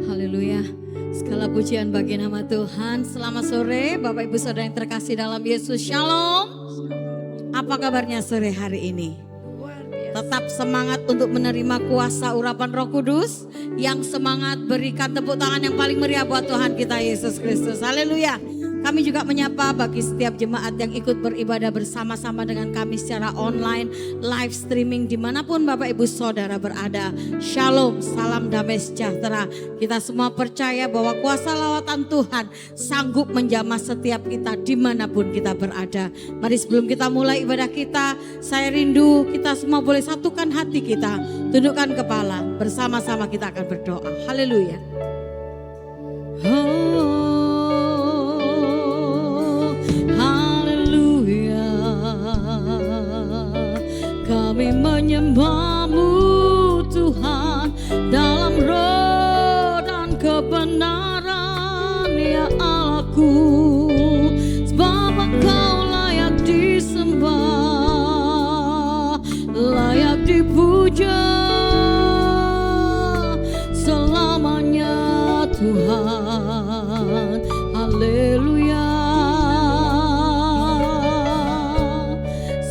Haleluya. Segala pujian bagi nama Tuhan. Selamat sore Bapak Ibu Saudara yang terkasih dalam Yesus. Shalom. Apa kabarnya sore hari ini? Tetap semangat untuk menerima kuasa urapan Roh Kudus. Yang semangat berikan tepuk tangan yang paling meriah buat Tuhan kita Yesus Kristus. Haleluya. Kami juga menyapa bagi setiap jemaat yang ikut beribadah bersama-sama dengan kami secara online, live streaming dimanapun Bapak Ibu Saudara berada. Shalom, salam damai sejahtera. Kita semua percaya bahwa kuasa lawatan Tuhan sanggup menjamah setiap kita dimanapun kita berada. Mari sebelum kita mulai ibadah kita, saya rindu kita semua boleh satukan hati kita, tundukkan kepala, bersama-sama kita akan berdoa. Haleluya. Kami menyembah-Mu Tuhan dalam roh dan kebenaran ya Allahku, sebab Engkau layak disembah, layak dipuja selamanya Tuhan. Haleluya.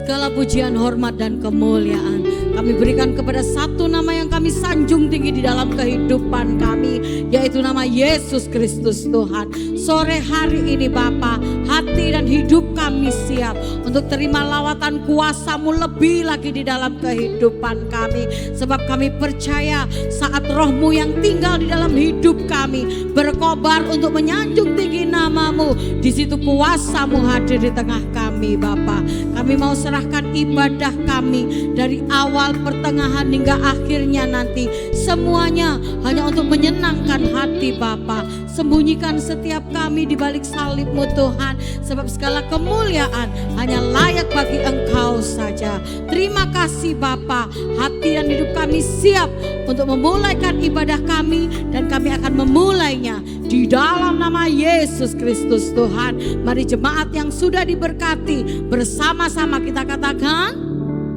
Segala pujian, hormat dan kemuliaan kami berikan kepada satu nama yang kami sanjung tinggi di dalam kehidupan kami, yaitu nama Yesus Kristus Tuhan. Sore hari ini Bapa, hati dan hidup kami siap untuk terima lawatan kuasa-Mu lebih lagi di dalam kehidupan kami. Sebab kami percaya saat Roh-Mu yang tinggal di dalam hidup kami berkobar untuk menyanjung tinggi nama-Mu, di situ kuasa-Mu hadir di tengah kami Bapa. Kami mau serahkan ibadah kami dari awal, pertengahan hingga akhirnya nanti, semuanya hanya untuk menyenangkan hati Bapa. Sembunyikan setiap kami di balik salib-Mu Tuhan, sebab segala kemuliaan hanya layak bagi Engkau saja. Terima kasih Bapa, hati dan hidup kami siap untuk memulaikan ibadah kami, dan kami akan memulainya di dalam nama Yesus Kristus Tuhan. Mari jemaat yang sudah diberkati bersama-sama kita katakan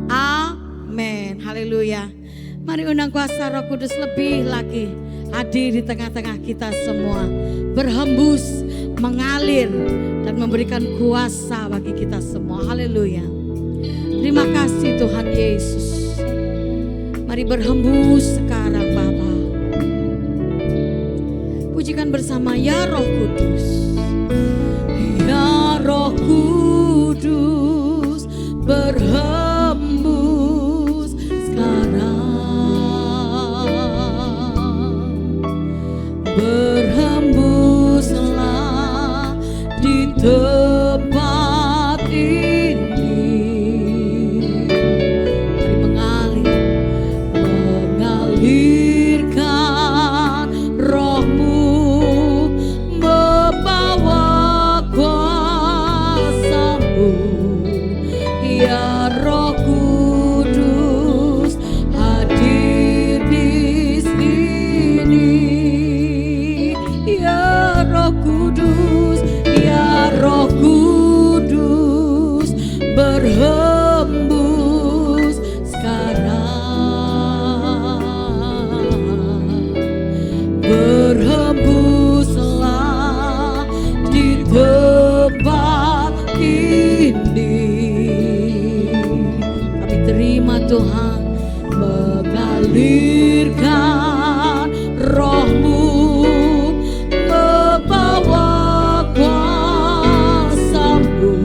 amin. Haleluya. Mari undang kuasa Roh Kudus lebih lagi hadir di tengah-tengah kita semua, berhembus, mengalir dan memberikan kuasa bagi kita semua. Haleluya. Terima kasih Tuhan Yesus. Mari berhembus sekarang Bapa. Pujikan bersama ya Roh Kudus. Ya Roh Kudus berhembus sekarang, berhembuslah di tempat ini. Mengalirkan Roh-Mu, membawa kuasa-Mu ya Roh Kudus hadir di sini. Ya Roh Kudus, ya Roh Kudus berhembus sekarang, berhembuslah di tempat ini. Kami terima Tuhan, mengalirkan Roh-Mu, membawa kuasa-Mu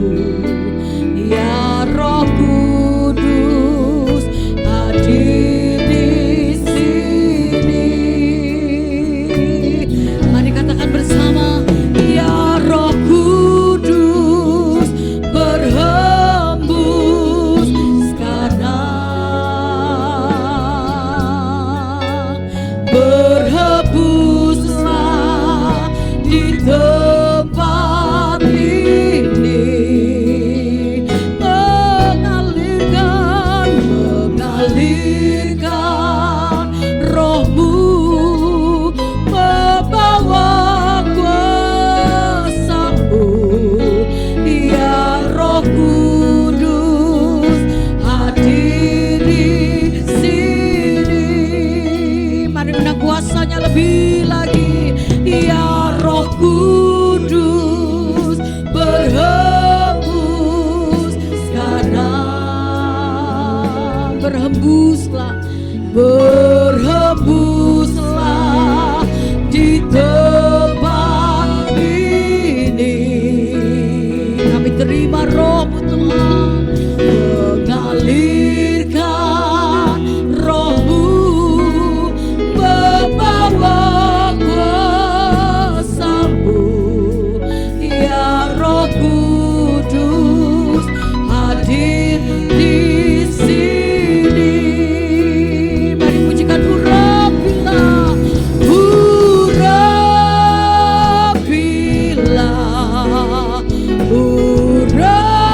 ya Roh Kudus hadir di sini. Mari katakan bersama, ya Roh Kudus berhembus sekarang, berhembuslah di tempat ini. Mengalirkan Roh-Mu, membawa kuasa-Mu ya Roh Kudus hadir di sini. Mari undang kuasanya lebih lagi. Ya Roh Kudus berhembus sekarang. Berhembuslah, berhembuslah di tempat ini. Kami terima Roh-Mu Tuhan, mengalirkan Roh-Mu, membawa kuasa-Mu. Ya Roh Kudus hadir di sini. Mari pujikan urapilah, urapilah, urapilah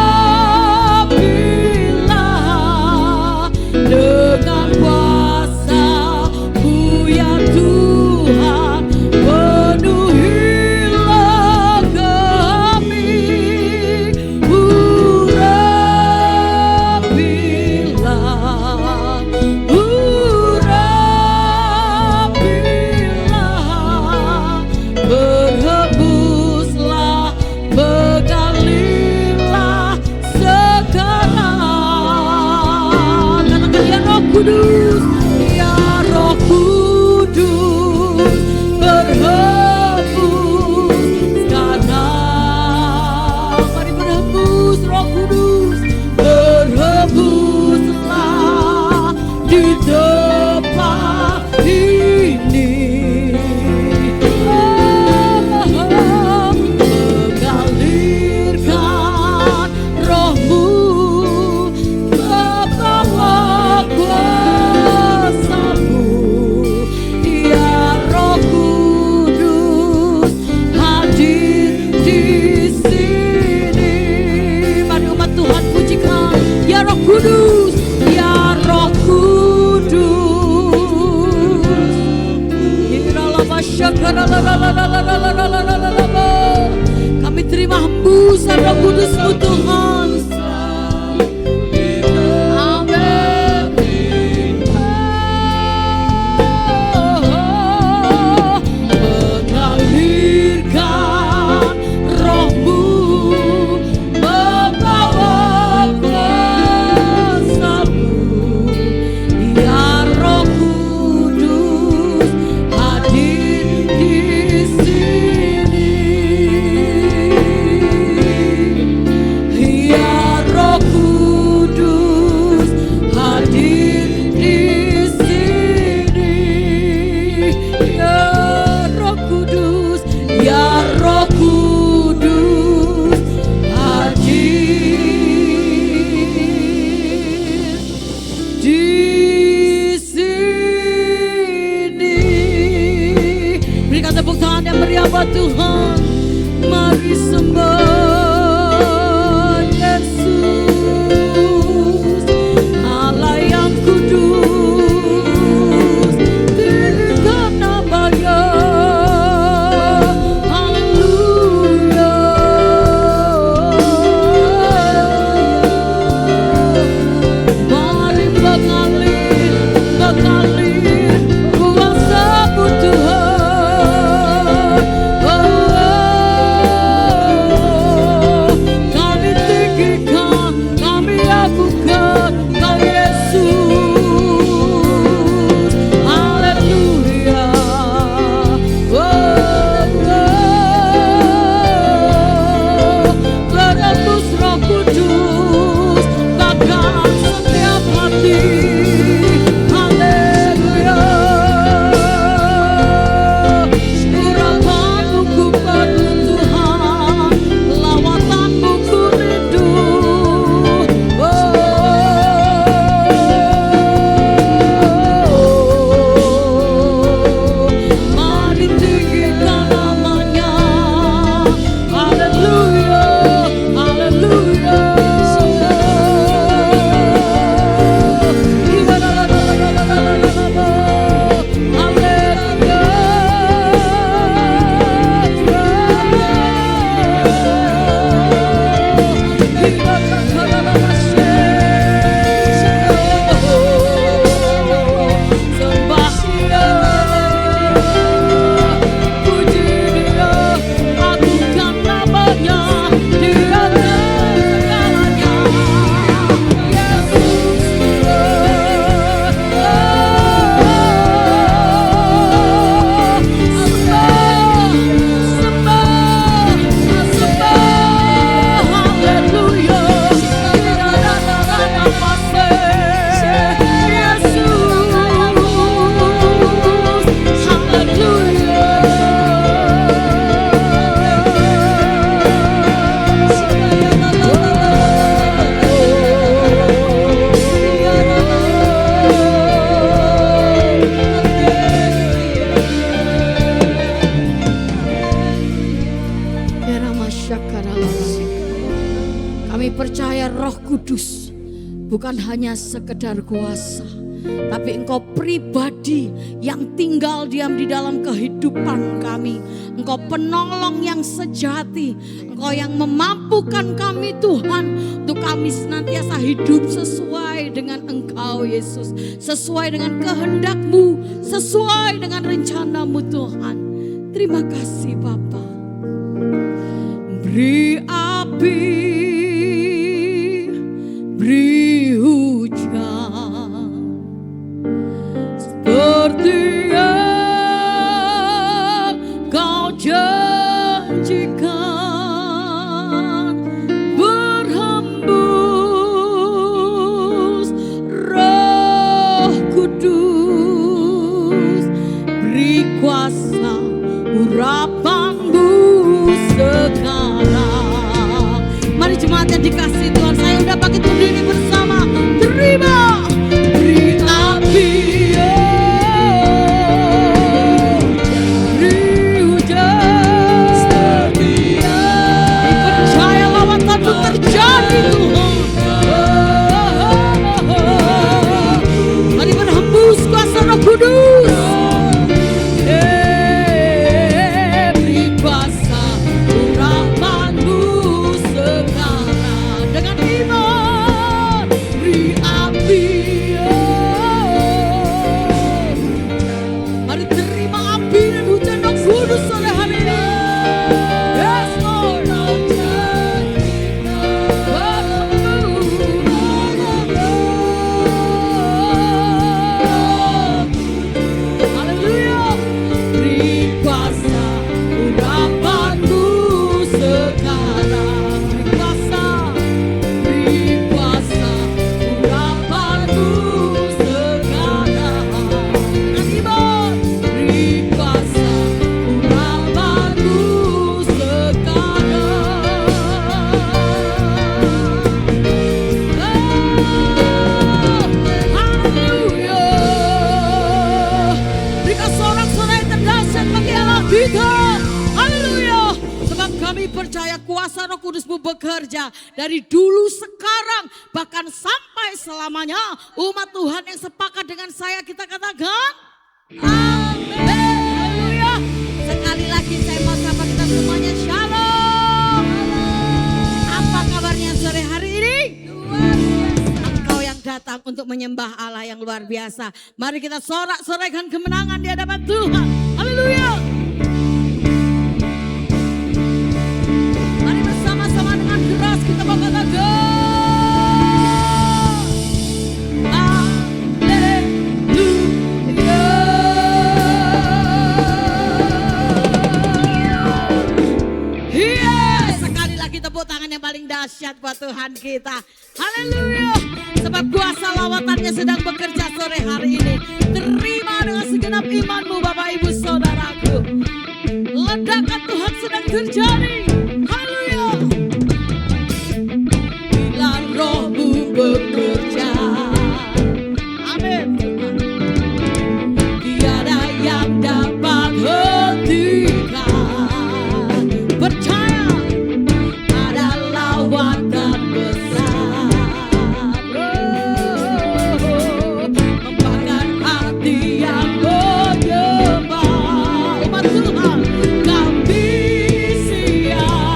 dengan kuasa-Mu ya Tuhan. Penuhilah kami, urapilah, urapilah, berhembuslah, mengalirlah sekarang. Katakan ya Roh Kudus, ya Roh Kudus berhembus sekarang. Mari berhembus Roh Kudus, berhembuslah di tempat ini. Mengalirkan Roh-Mu, membawa kuasa-Mu. Ya Roh Kudus hadir di sini. Mari umat Tuhan pujikan ya Roh Kudus, ya Roh Kudus. Kami terima hembusan Roh Kudus-Mu Tuhan. Amin. Mengalirkan Roh-Mu, membawa kuasa-Mu. Ya Roh Kudus hadir di sini. Ya Roh Kudus hadir di sini. Ya Roh Kudus, ya Roh Kudus hadir di sini. Berikan tepuk tangan yang meriah buat Tuhan. Mari sembah Yesus, Allah yang kudus, tinggikan nama-Nya. Haleluya. Mari mengalir, mengalir kuasa-Mu Tuhan. Oh percaya Roh Kudus bukan hanya sekedar kuasa, tapi Engkau pribadi yang tinggal diam di dalam kehidupan kami. Engkau penolong yang sejati. Engkau yang memampukan kami Tuhan, untuk kami senantiasa hidup sesuai dengan Engkau Yesus. Sesuai dengan kehendak-Mu, sesuai dengan rencana-Mu Tuhan. Terima kasih Bapa. Beri api, beri hujan, seperti yang Kau janjikan, berhembus Roh Kudus, beri kuasa urapan-Mu sekarang. Mari jemaat yang dikasih Tuhan, saya udah pakai berdiri bersama. Terima, beri api, beri hujan, setia. Percaya lawatan-Mu terjadi Tuhan. Mari berhembus kuasa Roh Kudus. Bekerja dari dulu, sekarang, bahkan sampai selamanya. Umat Tuhan yang sepakat dengan saya, kita katakan amin. Haleluya. Sekali lagi saya mau sapa kita semuanya, shalom. Apa kabarnya sore hari ini? Engkau yang datang untuk menyembah Allah yang luar biasa. Mari kita sorak-sorai kemenangan di hadapan Tuhan. Haleluya. Keras kita mau katakan haleluya. Iya, sekali lagi tepuk tangan yang paling dahsyat buat Tuhan kita. Haleluya. Sebab kuasa lawatannya sedang bekerja sore hari ini. Terima dengan segenap imanmu Bapak Ibu Saudaraku. Ledakan Tuhan sedang terjadi. Haleluya. Roh-Mu bekerja, amin. Tiada yang dapat hentikan. Percaya ada lawatan besar, membakar hati yang menyembah. Umat Tuhan, kami siap.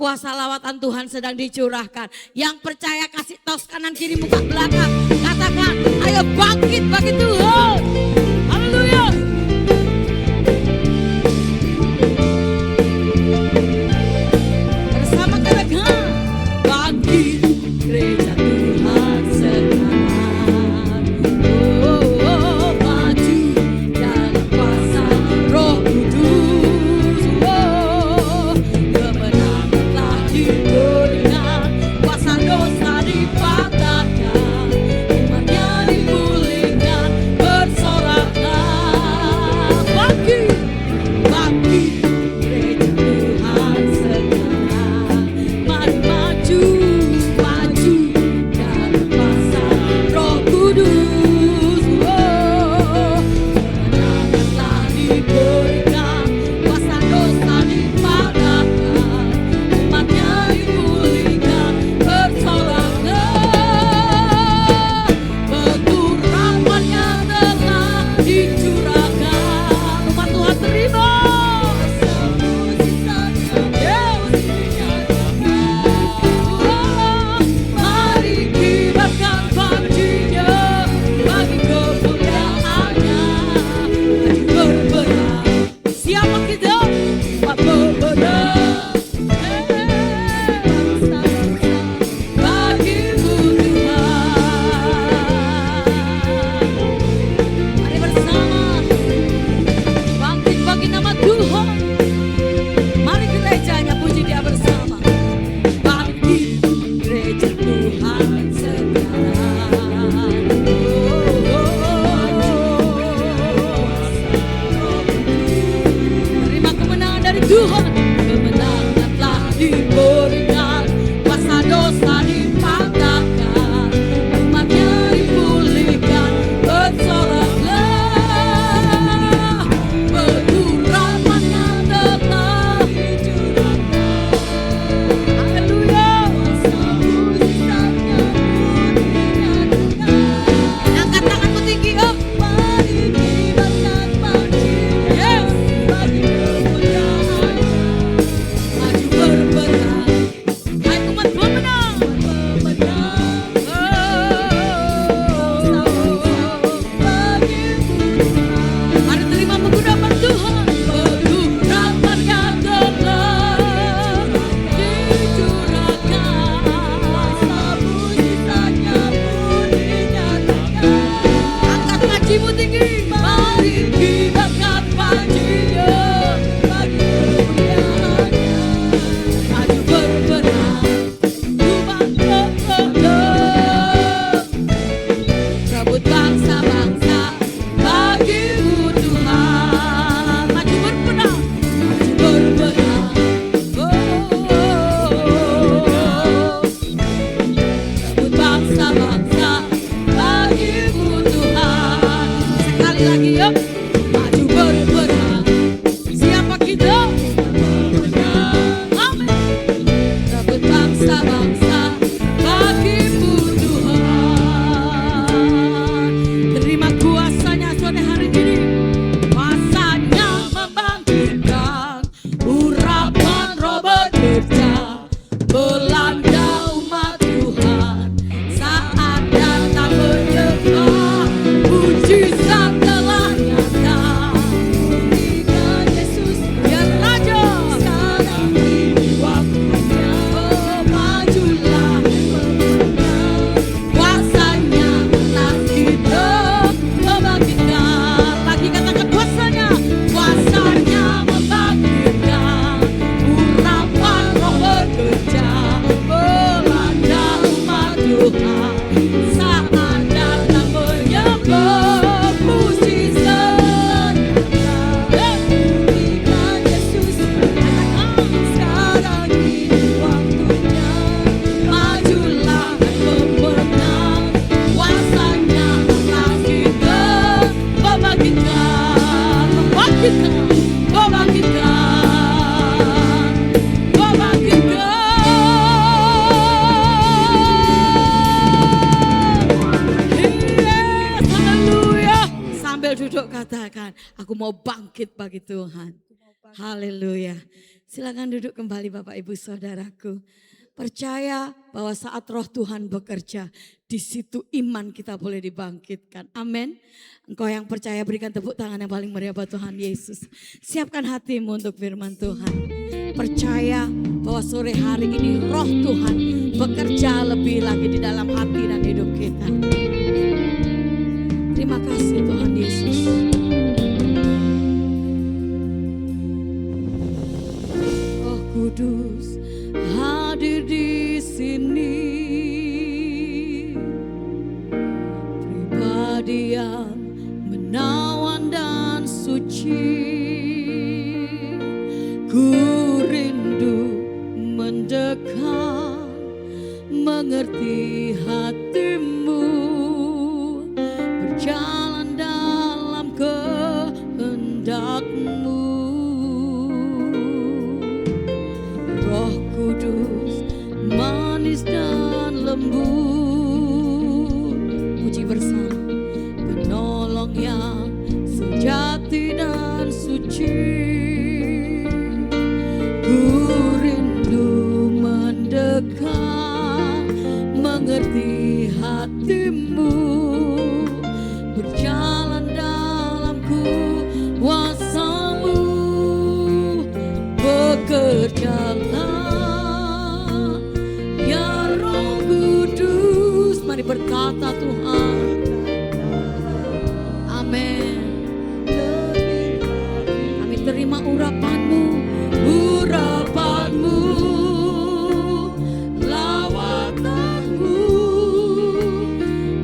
kuasa lawatan Tuhan sedang dicurahkan. Yang percaya kasih tos kanan kiri muka belakang. Katakan, ayo bangkit bagi Tuhan. Haleluya. Bersama katakan, bangkit gereja Tuhan sekarang. Oh, maju dalam kuasa Roh Kudus. Oh, kemenangan telah diberikan, kuasa dosa dipatahkan, imannya dipulihkan, bersoraklah. Bangkit, bangkit gereja Tuhan sekarang. Mari maju, maju dalam kuasa Roh Kudus. Oh, kemenangan telah diberikan, kuasa dosa dipatahkan, umatnya dipulihkan, bersoraklah. Betul rahmat-Nya telah dicurahkan. Umat Tuhan terima. Mari kibarkan panjinya bagi kemuliaannya. Maju berperang. Siapa kita? Umat pemenang. Bagimu Tuhan. Mari bersama bangkit bagi nama Tuhan. Mari gerejanya puji Dia bersama. Bangkit gereja Tuhan sekarang. Terima kemenangan dari Tuhan. Kemenangan telah diberikan, kuasa dosa dipatahkan, umatnya dipulihkan, bersoraklah. Betul rahmat-Nya telah dicurahkan. Haleluya. Angkat tanganmu tinggi, oh. Mari kibarkan panjinya bagi kemuliaan. Maju berperang. Hai umat pemenang. Mari terima pengurapan Tuhan. Betul rahmat-Nya telah dicurahkan. Kuasa mujizat-Nya pun dinyatakan. Angkat majimu tinggi. Mari kibarkan panjinya bagi kemuliaan-Nya. Maju berperang. Umat pemenang. Rebut bangsa-bangsa bagimu Tuhan. Maju berperang. Maju berperang. Rebut bangsa-bangsa bagimu Tuhan. Sekali lagi yuk. Maju berperang. Siapa kita? Amin. Rebut bangsa-bangsa bagimu Tuhan. Terima kuasa-Nya sore hari ini. Kuasa-Nya membangkitkan, urapan Roh bekerja, melanda umat Tuhan. Saat datang menyembah, mujizat telah nyata. Pulihkan Yesus, Dia Raja. Sekarang ini waktunya. Oh, majulah pemenang. Kuasa-Nya atas kita membangkitkan. Lagi katakan kuasa-Nya. Kuasa-Nya membangkitkan, urapan Roh bekerja, melanda umat Tuhan. Saat datang menyembah, mujizat nyata. Pulihkan Yesus, katakan sekarang ini waktunya. Majulah pemenang. Kuasa-Nya atas kita membangkitkan, membangkitkan, membangkitkan, membangkitkan. Yes, haleluya. Sambil duduk katakan, aku mau bangkit bagi Tuhan. Haleluya. Silakan duduk kembali Bapak Ibu Saudaraku. Percaya bahwa saat roh Tuhan bekerja, di situ iman kita boleh dibangkitkan. Amin. Engkau yang percaya berikan tepuk tangan yang paling meriah buat Tuhan Yesus. Siapkan hatimu untuk firman Tuhan. Percaya bahwa sore hari ini roh Tuhan bekerja lebih lagi di dalam hati dan hidup kita. Terima kasih Tuhan Yesus. Roh Kudus hadir di sini, pribadi yang menawan dan suci. Ku rindu mendekat, mengerti hatimu, berjalan dalam kehendakmu. Roh Kudus manis dan lembut, puji bersama, penolong yang sejati dan suci. Ku rindu mendekat, mengerti hatimu, berjalan dalam kuasa-Mu, bekerjalah ya Roh Kudus. Mari berkata Tuhan. Amin. Kami terima urapan-Mu, urapan-Mu, lawatan-Mu.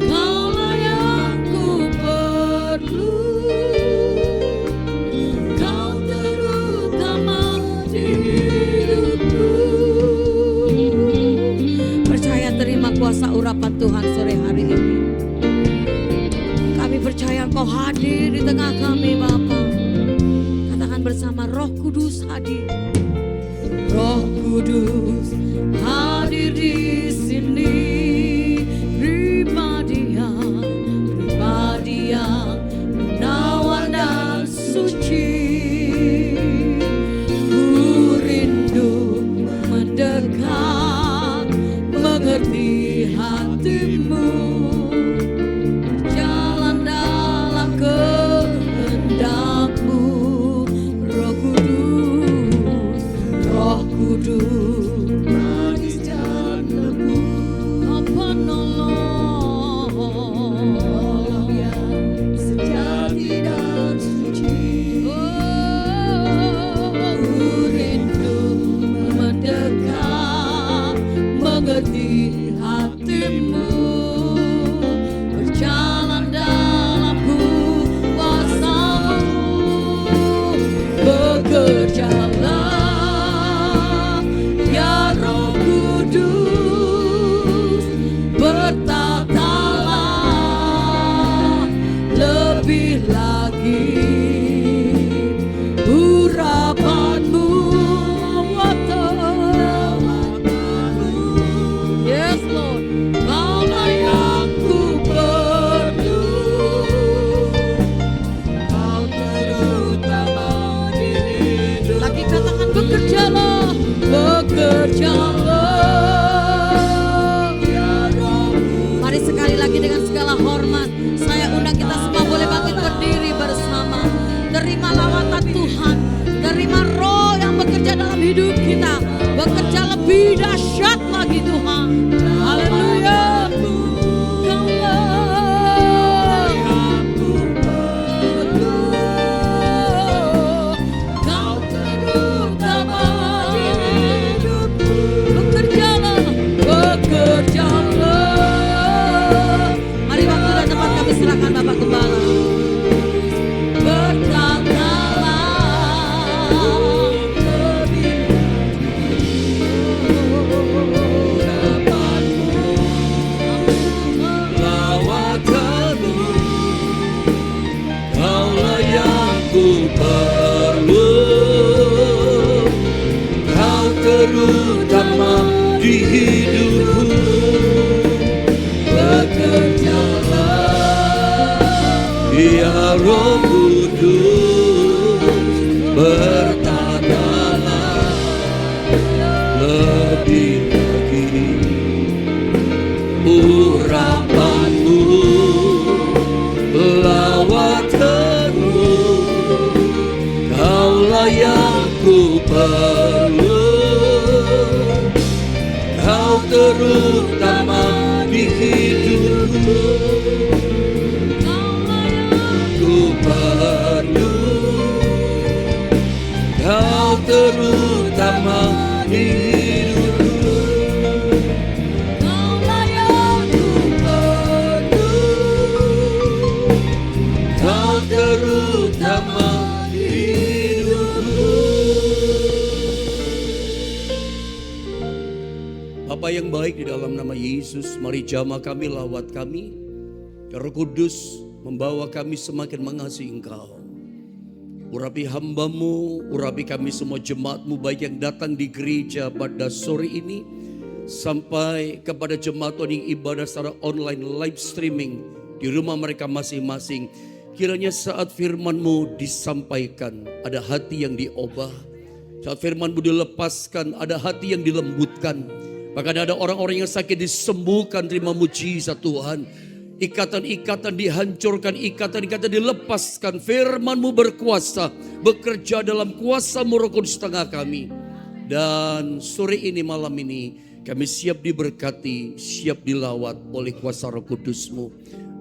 Kaulah yang ku perlu, Kau terutama di hidupku. Percaya terima kuasa urapan Tuhan sore hari ini. Kami percaya Engkau hadir di tengah kami Bapa. Katakan bersama, Roh Kudus hadir. Roh Kudus hadir di sini, pribadi yang menawan dan suci. Ku rindu mendekat, mengerti hatimu, berjalan dalam kehendak-Mu. Roh Kudus, Roh Kudus, manis dan lembut, penolong yang sejati dan suci. Ku rindu mendekat, mengerti hatimu, berjalan dalam kuasa-Mu, bekerjalah ya Roh Kudus, bertatalah lebih lagi urapan-Mu, lawatan-Mu. Yes Lord, Kaulah yang ku perlu, Kau terutama di hidup. Lagi katakan bekerjalah, bekerjalah ya Roh. Mari sekali lagi dengan segala hormat saya undang kita semua boleh bangkit berdiri bersama. Terima lawatan Tuhan, terima Roh yang bekerja dalam hidup kita, bekerja lebih dahsyat lagi Tuhan. Haleluya. Kau terutama di hidupku, bekerjalah, bekerjalah. Mari waktu dan tempat kami serahkan Bapak Gembala. Kaulah yang ku perlu, Kau terutama di hidupku, bekerjalah ya Roh Kudus, bertatalah perlu, Kau terutama di hidupku. Ku perlu, Kau terutama di hidupku. Kau terutama di hidupku. Bapa yang baik, di dalam nama Yesus, mari jamah kami, lawat kami. Roh Kudus membawa kami semakin mengasihi Engkau. Urapi hamba-Mu, urapi kami semua jemaat-Mu, baik yang datang di gereja pada sore ini, sampai kepada jemaat Tuhan yang ibadah secara online live streaming di rumah mereka masing-masing. Kiranya saat firman-Mu disampaikan, ada hati yang diubah. Saat firman-Mu dilepaskan, ada hati yang dilembutkan. Bahkan ada orang-orang yang sakit disembuhkan, terima mujizat Tuhan. Ikatan-ikatan dihancurkan, ikatan-ikatan dilepaskan. Firman-Mu berkuasa, bekerja dalam kuasa-Mu Roh Kudus tengah kami. Dan sore ini, malam ini, kami siap diberkati, siap dilawat oleh kuasa Roh Kudus-Mu.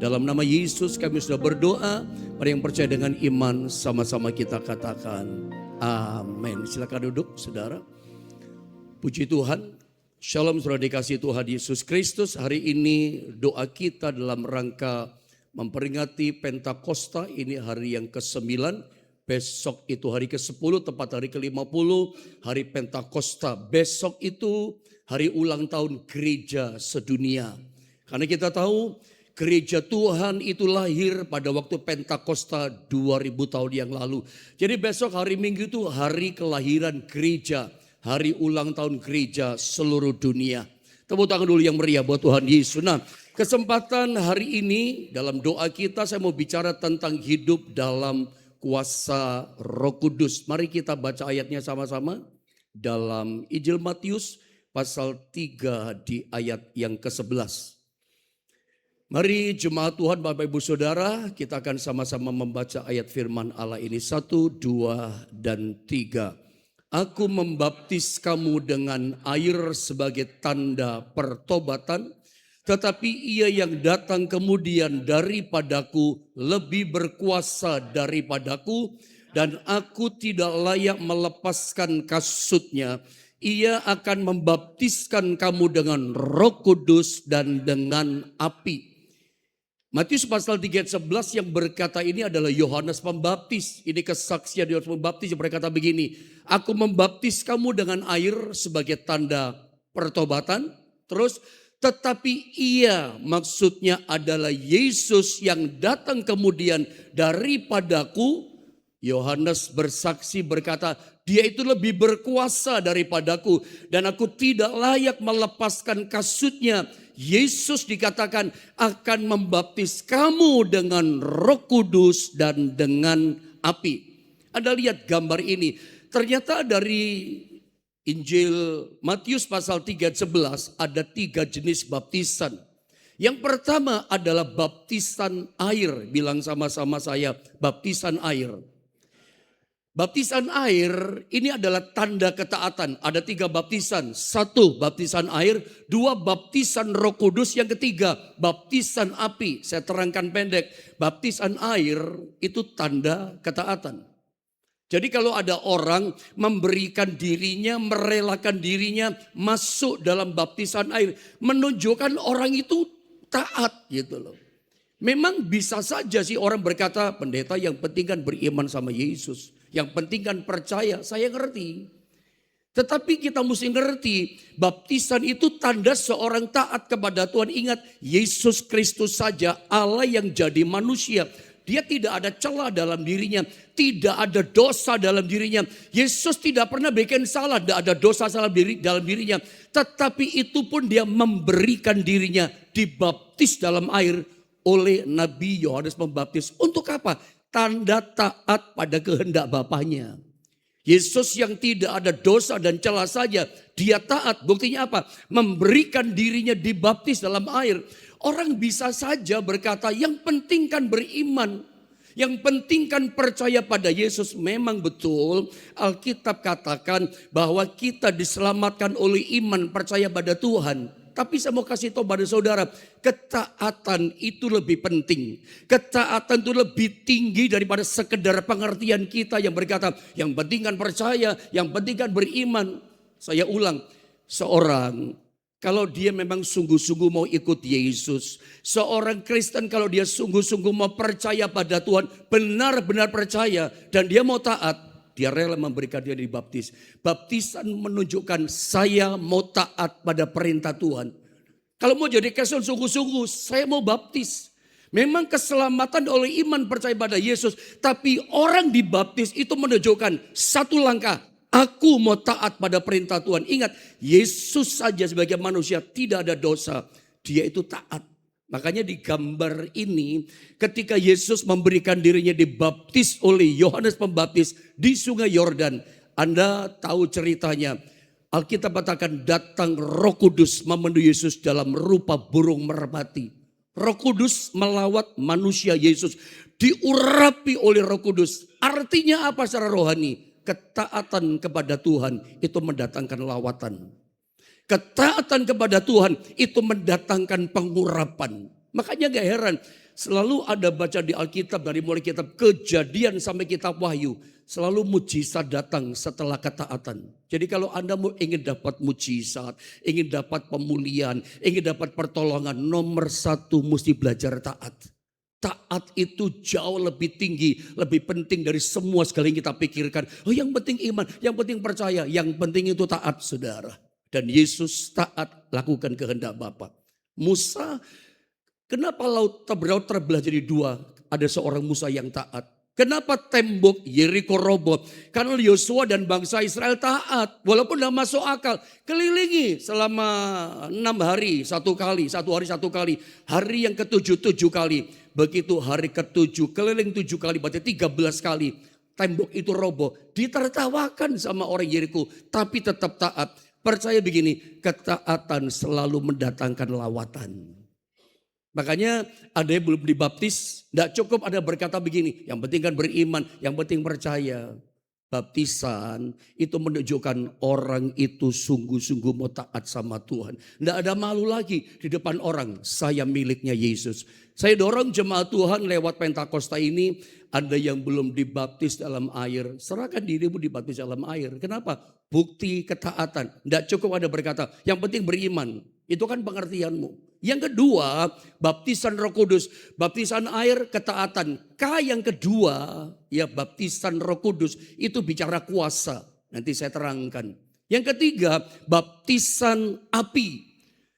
Dalam nama Yesus kami sudah berdoa. Mari yang percaya dengan iman, sama-sama kita katakan amin. Silakan duduk saudara. Puji Tuhan. Shalom saudara dikasih Tuhan Yesus Kristus. Hari ini doa kita dalam rangka memperingati Pentakosta. Ini hari yang ke-9. Besok itu hari ke-10, tepat hari ke-50. Hari Pentakosta. Besok itu hari ulang tahun gereja sedunia. Karena kita tahu gereja Tuhan itu lahir pada waktu Pentakosta 2000 tahun yang lalu. Jadi besok hari Minggu itu hari kelahiran gereja. Hari ulang tahun gereja seluruh dunia. Tepuk tangan dulu yang meriah buat Tuhan Yesus. Nah, kesempatan hari ini dalam doa kita saya mau bicara tentang hidup dalam kuasa Roh Kudus. Mari kita baca ayatnya sama-sama. Dalam Injil Matius pasal 3 di ayat yang ke-11. Mari jemaat Tuhan, Bapak Ibu Saudara, kita akan sama-sama membaca ayat firman Allah ini. 1, 2, dan 3. Aku membaptis kamu dengan air sebagai tanda pertobatan, tetapi ia yang datang kemudian daripadaku lebih berkuasa daripadaku, dan aku tidak layak melepaskan kasutnya. Ia akan membaptiskan kamu dengan Roh Kudus dan dengan api. Matius pasal 3 ayat 11 yang berkata ini adalah Yohanes Pembaptis. Ini kesaksian Yohanes Pembaptis yang berkata begini. Aku membaptis kamu dengan air sebagai tanda pertobatan. Terus tetapi ia, maksudnya adalah Yesus yang datang kemudian daripadaku. Yohanes bersaksi berkata, dia itu lebih berkuasa daripadaku dan aku tidak layak melepaskan kasutnya. Yesus dikatakan akan membaptis kamu dengan Roh Kudus dan dengan api. Anda lihat gambar ini. Ternyata dari Injil Matius pasal 3 ayat 11 ada 3 jenis baptisan. Yang pertama adalah baptisan air. Bilang sama-sama saya, baptisan air. Baptisan air ini adalah tanda ketaatan. Ada 3 baptisan. 1 baptisan air, 2 baptisan Roh Kudus, yang ketiga baptisan api. Saya terangkan pendek. Baptisan air itu tanda ketaatan. Jadi kalau ada orang memberikan dirinya, merelakan dirinya masuk dalam baptisan air, menunjukkan orang itu taat gitu loh. Memang bisa saja sih orang berkata, pendeta yang penting kan beriman sama Yesus. Yang penting kan percaya, saya ngerti. Tetapi kita mesti ngerti, baptisan itu tanda seorang taat kepada Tuhan. Ingat, Yesus Kristus saja Allah yang jadi manusia. Dia tidak ada celah dalam dirinya, tidak ada dosa dalam dirinya. Yesus tidak pernah bikin salah, tidak ada dosa dalam dirinya. Tetapi itu pun dia memberikan dirinya dibaptis dalam air oleh Nabi Yohanes Pembaptis. Untuk apa? Tanda taat pada kehendak Bapaknya. Yesus yang tidak ada dosa dan celah saja, dia taat. Buktinya apa? Memberikan dirinya dibaptis dalam air. Orang bisa saja berkata, yang penting kan beriman. Yang penting kan percaya pada Yesus. Memang betul Alkitab katakan bahwa kita diselamatkan oleh iman percaya pada Tuhan. Tapi saya mau kasih tahu pada saudara, ketaatan itu lebih penting. Ketaatan itu lebih tinggi daripada sekedar pengertian kita yang berkata, yang penting kan percaya, yang penting kan beriman. Saya ulang, seorang kalau dia memang sungguh-sungguh mau ikut Yesus. Seorang Kristen kalau dia sungguh-sungguh mau percaya pada Tuhan. Benar-benar percaya. Dan dia mau taat. Dia rela memberikan dia dibaptis. Baptisan menunjukkan saya mau taat pada perintah Tuhan. Kalau mau jadi Kristen sungguh-sungguh, saya mau baptis. Memang keselamatan oleh iman percaya pada Yesus. Tapi orang dibaptis itu menunjukkan satu langkah. Aku mau taat pada perintah Tuhan. Ingat, Yesus saja sebagai manusia tidak ada dosa. Dia itu taat. Makanya di gambar ini, ketika Yesus memberikan dirinya dibaptis oleh Yohanes Pembaptis di Sungai Yordan. Anda tahu ceritanya. Alkitab katakan datang Roh Kudus memenuhi Yesus dalam rupa burung merpati. Roh Kudus melawat manusia Yesus. Diurapi oleh Roh Kudus. Artinya apa secara rohani? Ketaatan kepada Tuhan itu mendatangkan lawatan. Ketaatan kepada Tuhan itu mendatangkan pengurapan. Makanya gak heran, selalu ada baca di Alkitab dari mulai kitab Kejadian sampai kitab Wahyu. Selalu mujizat datang setelah ketaatan. Jadi kalau Anda ingin dapat mujizat, ingin dapat pemulihan, ingin dapat pertolongan, nomor satu mesti belajar taat. Taat itu jauh lebih tinggi, lebih penting dari semua sekali yang kita pikirkan. Oh, yang penting iman, yang penting percaya, yang penting itu taat, saudara. Dan Yesus taat lakukan kehendak Bapa. Musa, kenapa laut terbelah jadi dua? Ada seorang Musa yang taat. Kenapa tembok Yeriko roboh? Karena Yosua dan bangsa Israel taat. Walaupun tidak masuk akal. Kelilingi selama 6 hari satu kali. Hari yang ke-7 kali. Begitu hari ke-7 keliling 7 kali. Berarti 13 kali. Tembok itu roboh. Ditertawakan sama orang Yeriko. Tapi tetap taat. Percaya begini. Ketaatan selalu mendatangkan lawatan. Makanya ada yang belum dibaptis, tidak cukup ada berkata begini, yang penting kan beriman, yang penting percaya. Baptisan itu menunjukkan orang itu sungguh-sungguh mau taat sama Tuhan. Tidak ada malu lagi di depan orang, saya miliknya Yesus. Saya dorong jemaat Tuhan lewat Pentakosta ini, ada yang belum dibaptis dalam air, serahkan dirimu dibaptis dalam air. Kenapa? Bukti ketaatan. Tidak cukup ada berkata, yang penting beriman. Itu kan pengertianmu. Yang kedua, baptisan Roh Kudus, baptisan air, ketaatan. K yang kedua, ya baptisan Roh Kudus itu bicara kuasa. Nanti saya terangkan. Yang ketiga, baptisan api.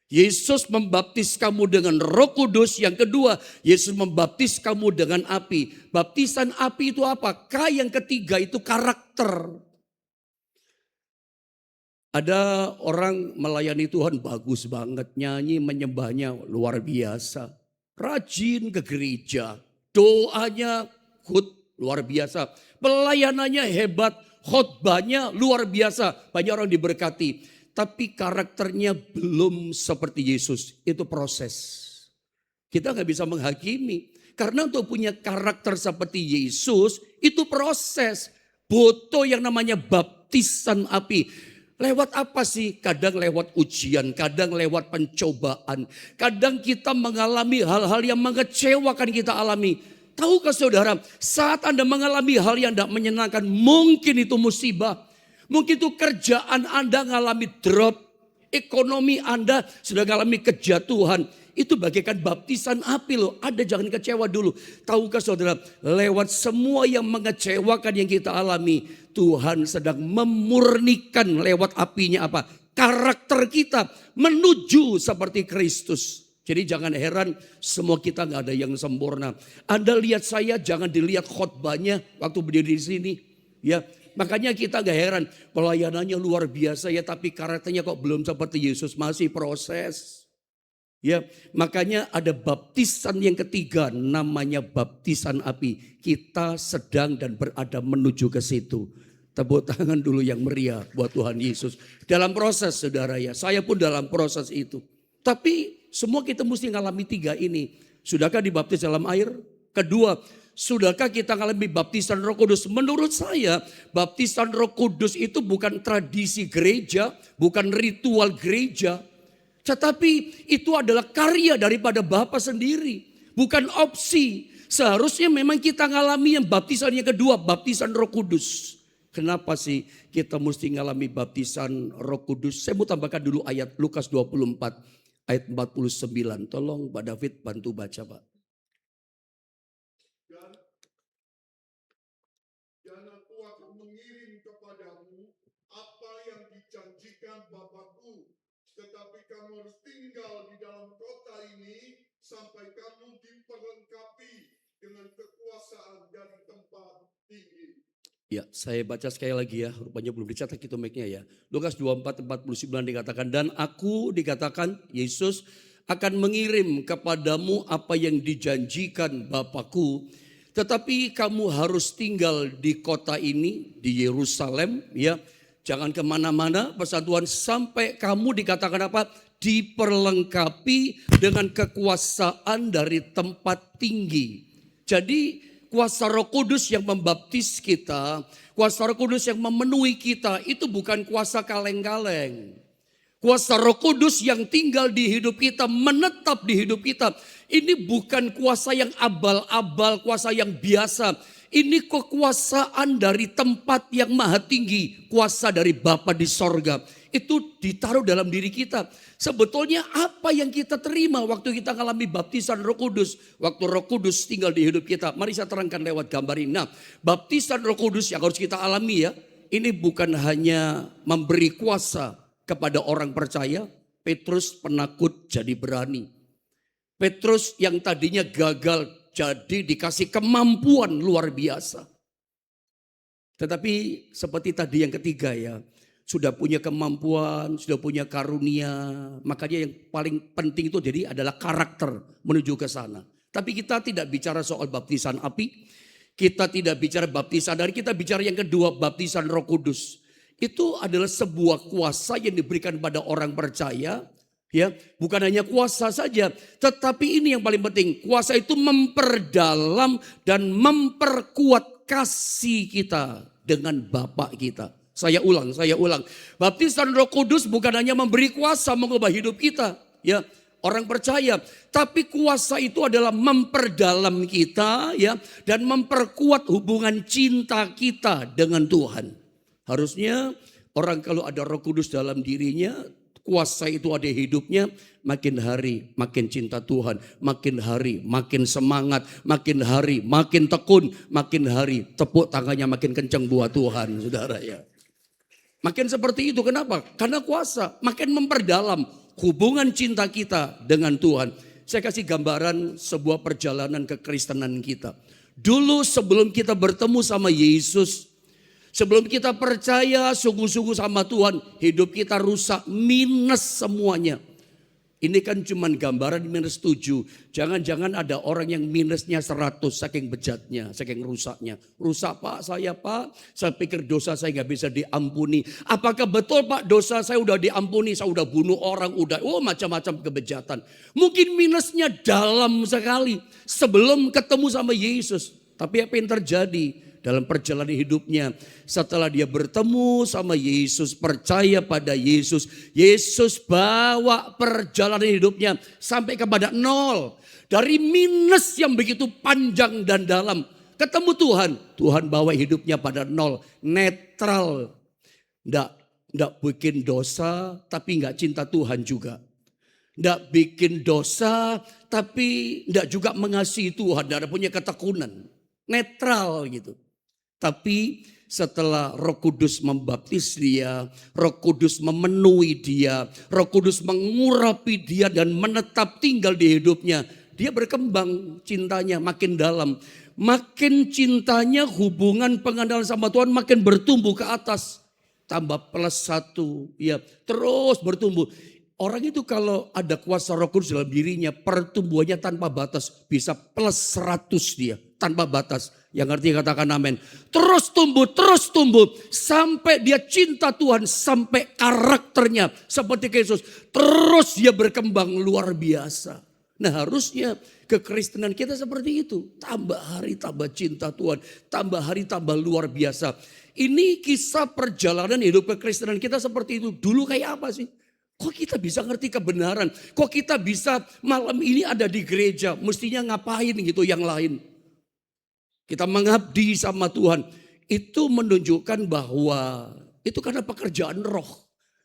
Yesus membaptis kamu dengan Roh Kudus. Yang kedua, Yesus membaptis kamu dengan api. Baptisan api itu apa? K yang ketiga itu karakter. Ada orang melayani Tuhan bagus banget, nyanyi menyembahnya luar biasa. Rajin ke gereja, doanya good, luar biasa. Pelayanannya hebat, khotbahnya luar biasa. Banyak orang diberkati. Tapi karakternya belum seperti Yesus, itu proses. Kita gak bisa menghakimi. Karena untuk punya karakter seperti Yesus, itu proses. Butuh yang namanya baptisan api. Lewat apa sih? Kadang lewat ujian, kadang lewat pencobaan. Kadang kita mengalami hal-hal yang mengecewakan kita alami. Tahukah saudara, saat Anda mengalami hal yang tidak menyenangkan, mungkin itu musibah. Mungkin itu kerjaan Anda mengalami drop. Ekonomi Anda sudah mengalami kejatuhan. Itu bagaikan baptisan api loh. Ada jangan kecewa dulu. Tahukah saudara, lewat semua yang mengecewakan yang kita alami, Tuhan sedang memurnikan lewat apinya apa? Karakter kita menuju seperti Kristus. Jadi jangan heran semua kita gak ada yang sempurna. Anda lihat saya jangan dilihat khotbahnya waktu berdiri di sini. Ya, makanya kita gak heran pelayanannya luar biasa ya, tapi karakternya kok belum seperti Yesus, masih proses. Ya, makanya ada baptisan yang ketiga namanya baptisan api. Kita sedang dan berada menuju ke situ. Tepuk tangan dulu yang meriah buat Tuhan Yesus. Dalam proses saudara ya, saya pun dalam proses itu. Tapi semua kita mesti ngalami tiga ini. Sudahkah dibaptis dalam air? Kedua, Sudahkah kita mengalami baptisan Roh Kudus? Menurut saya, baptisan Roh Kudus itu bukan tradisi gereja, bukan ritual gereja, tetapi itu adalah karya daripada Bapa sendiri, bukan opsi. Seharusnya memang kita mengalami yang baptisan yang kedua, baptisan Roh Kudus. Kenapa sih kita mesti mengalami baptisan Roh Kudus? Saya mau tambahkan dulu ayat Lukas 24 ayat 49. Tolong Pak David bantu baca, Pak. Dan aku akan mengirim kepadamu apa yang dijanjikan Bapakku, tetapi kamu harus tinggal di dalam kota ini sampai kamu diperlengkapi dengan kekuasaan dari tempat tinggi. Ya, saya baca sekali lagi ya, rupanya belum dicatat itu mic-nya ya. Lukas 24, 49 dikatakan, dan aku dikatakan Yesus akan mengirim kepadamu apa yang dijanjikan Bapakku, tetapi kamu harus tinggal di kota ini, di Yerusalem ya. Jangan kemana-mana pesan Tuhan sampai kamu dikatakan apa? Diperlengkapi dengan kekuasaan dari tempat tinggi. Jadi kuasa Roh Kudus yang membaptis kita, kuasa Roh Kudus yang memenuhi kita, itu bukan kuasa kaleng-kaleng. Kuasa Roh Kudus yang tinggal di hidup kita, menetap di hidup kita. Ini bukan kuasa yang abal-abal, kuasa yang biasa. Ini kekuasaan dari tempat yang maha tinggi, kuasa dari Bapa di sorga. Itu ditaruh dalam diri kita. Sebetulnya apa yang kita terima waktu kita mengalami baptisan Roh Kudus. Waktu Roh Kudus tinggal di hidup kita. Mari saya terangkan lewat gambar ini. Nah, baptisan Roh Kudus yang harus kita alami ya. Ini bukan hanya memberi kuasa kepada orang percaya. Petrus penakut jadi berani. Petrus yang tadinya gagal jadi dikasih kemampuan luar biasa. Tetapi seperti tadi yang ketiga ya. Sudah punya kemampuan, sudah punya karunia. Makanya yang paling penting itu jadi adalah karakter menuju ke sana. Tapi kita tidak bicara soal baptisan api. Kita tidak bicara baptisan dari, kita bicara yang kedua, baptisan Roh Kudus. Itu adalah sebuah kuasa yang diberikan pada orang percaya. Ya, bukan hanya kuasa saja, tetapi ini yang paling penting. Kuasa itu memperdalam dan memperkuat kasih kita dengan Bapa kita. Saya ulang. Baptisan Roh Kudus bukan hanya memberi kuasa mengubah hidup kita, ya, orang percaya, tapi kuasa itu adalah memperdalam kita, ya, dan memperkuat hubungan cinta kita dengan Tuhan. Harusnya orang kalau ada Roh Kudus dalam dirinya, kuasa itu ada hidupnya, makin hari makin cinta Tuhan, makin hari makin semangat, makin hari makin tekun, makin hari tepuk tangannya makin kencang buat Tuhan, saudara ya. Makin seperti itu, kenapa? Karena kuasa makin memperdalam hubungan cinta kita dengan Tuhan. Saya kasih gambaran sebuah perjalanan kekristenan kita. Dulu sebelum kita bertemu sama Yesus, sebelum kita percaya sungguh-sungguh sama Tuhan, hidup kita rusak, minus semuanya. Ini kan cuma gambaran minus 7. Jangan-jangan ada orang yang minusnya 100 saking bejatnya, saking rusaknya. Rusak Pak, saya pikir dosa saya gak bisa diampuni. Apakah betul Pak dosa saya udah diampuni, saya udah bunuh orang, macam-macam kebejatan. Mungkin minusnya dalam sekali sebelum ketemu sama Yesus. Tapi apa yang terjadi dalam perjalanan hidupnya? Setelah dia bertemu sama Yesus, percaya pada Yesus, Yesus bawa perjalanan hidupnya sampai kepada 0. Dari minus yang begitu panjang dan dalam, ketemu Tuhan, Tuhan bawa hidupnya pada 0, netral. Nggak bikin dosa tapi nggak cinta Tuhan juga. Nggak bikin dosa tapi nggak juga mengasihi Tuhan, nggak ada punya ketekunan. Netral gitu. Tapi setelah Roh Kudus membaptis dia, Roh Kudus memenuhi dia, Roh Kudus mengurapi dia dan menetap tinggal di hidupnya, dia berkembang cintanya makin dalam. Makin cintanya, hubungan pengenalan sama Tuhan makin bertumbuh ke atas. Tambah +1, ya, terus bertumbuh. Orang itu kalau ada kuasa Roh Kudus dalam dirinya, pertumbuhannya tanpa batas, bisa +100 dia, tanpa batas. Yang ngerti katakan amin. Terus tumbuh sampai dia cinta Tuhan, sampai karakternya seperti Yesus. Terus dia berkembang luar biasa. Nah harusnya kekristenan kita seperti itu. Tambah hari tambah cinta Tuhan. Tambah hari tambah luar biasa. Ini kisah perjalanan hidup kekristenan kita seperti itu. Dulu kayak apa sih? Kok kita bisa ngerti kebenaran? Kok kita bisa malam ini ada di gereja? Mestinya ngapain gitu yang lain? Kita mengabdi sama Tuhan. Itu menunjukkan bahwa itu karena pekerjaan roh.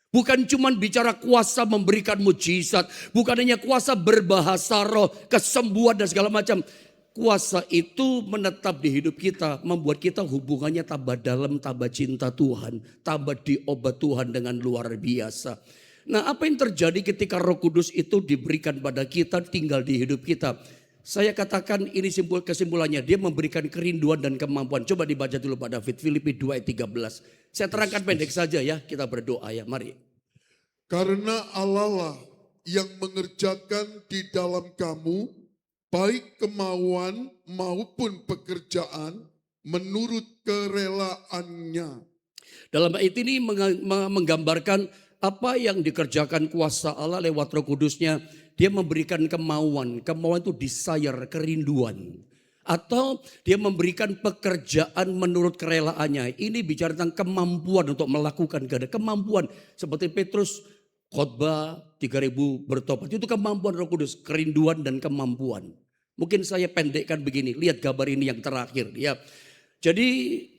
Bukan cuma bicara kuasa memberikan mujizat. Bukan hanya kuasa berbahasa roh, kesembuhan dan segala macam. Kuasa itu menetap di hidup kita. Membuat kita hubungannya tambah dalam, tambah cinta Tuhan. Tambah diobat Tuhan dengan luar biasa. Nah, apa yang terjadi ketika Roh Kudus itu diberikan pada kita, tinggal di hidup kita? Saya katakan ini kesimpulannya, dia memberikan kerinduan dan kemampuan. Coba dibaca dulu Pak David, Filipi 2 ayat 13. Saya terangkan pendek saja ya, kita berdoa ya, mari. Karena Allah lah yang mengerjakan di dalam kamu, baik kemauan maupun pekerjaan menurut kerelaannya. Dalam ayat ini menggambarkan apa yang dikerjakan kuasa Allah lewat Roh Kudusnya. Dia memberikan kemauan itu desire, kerinduan. Atau dia memberikan pekerjaan menurut kerelaannya. Ini bicara tentang kemampuan untuk melakukan kemampuan. Seperti Petrus khotbah 3.000 bertobat. Itu kemampuan Roh Kudus, kerinduan dan kemampuan. Mungkin saya pendekkan begini, lihat gambar ini yang terakhir ya. Jadi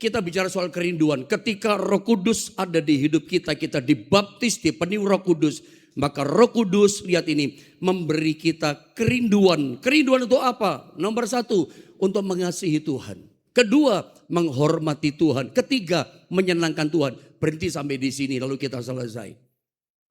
kita bicara soal kerinduan. Ketika Roh Kudus ada di hidup kita, kita dibaptis, dipenuhi Roh Kudus. Maka Roh Kudus, lihat ini, memberi kita kerinduan. Kerinduan untuk apa? Nomor 1, untuk mengasihi Tuhan. Kedua, menghormati Tuhan. Ketiga, menyenangkan Tuhan. Berhenti sampai di sini, lalu kita selesai.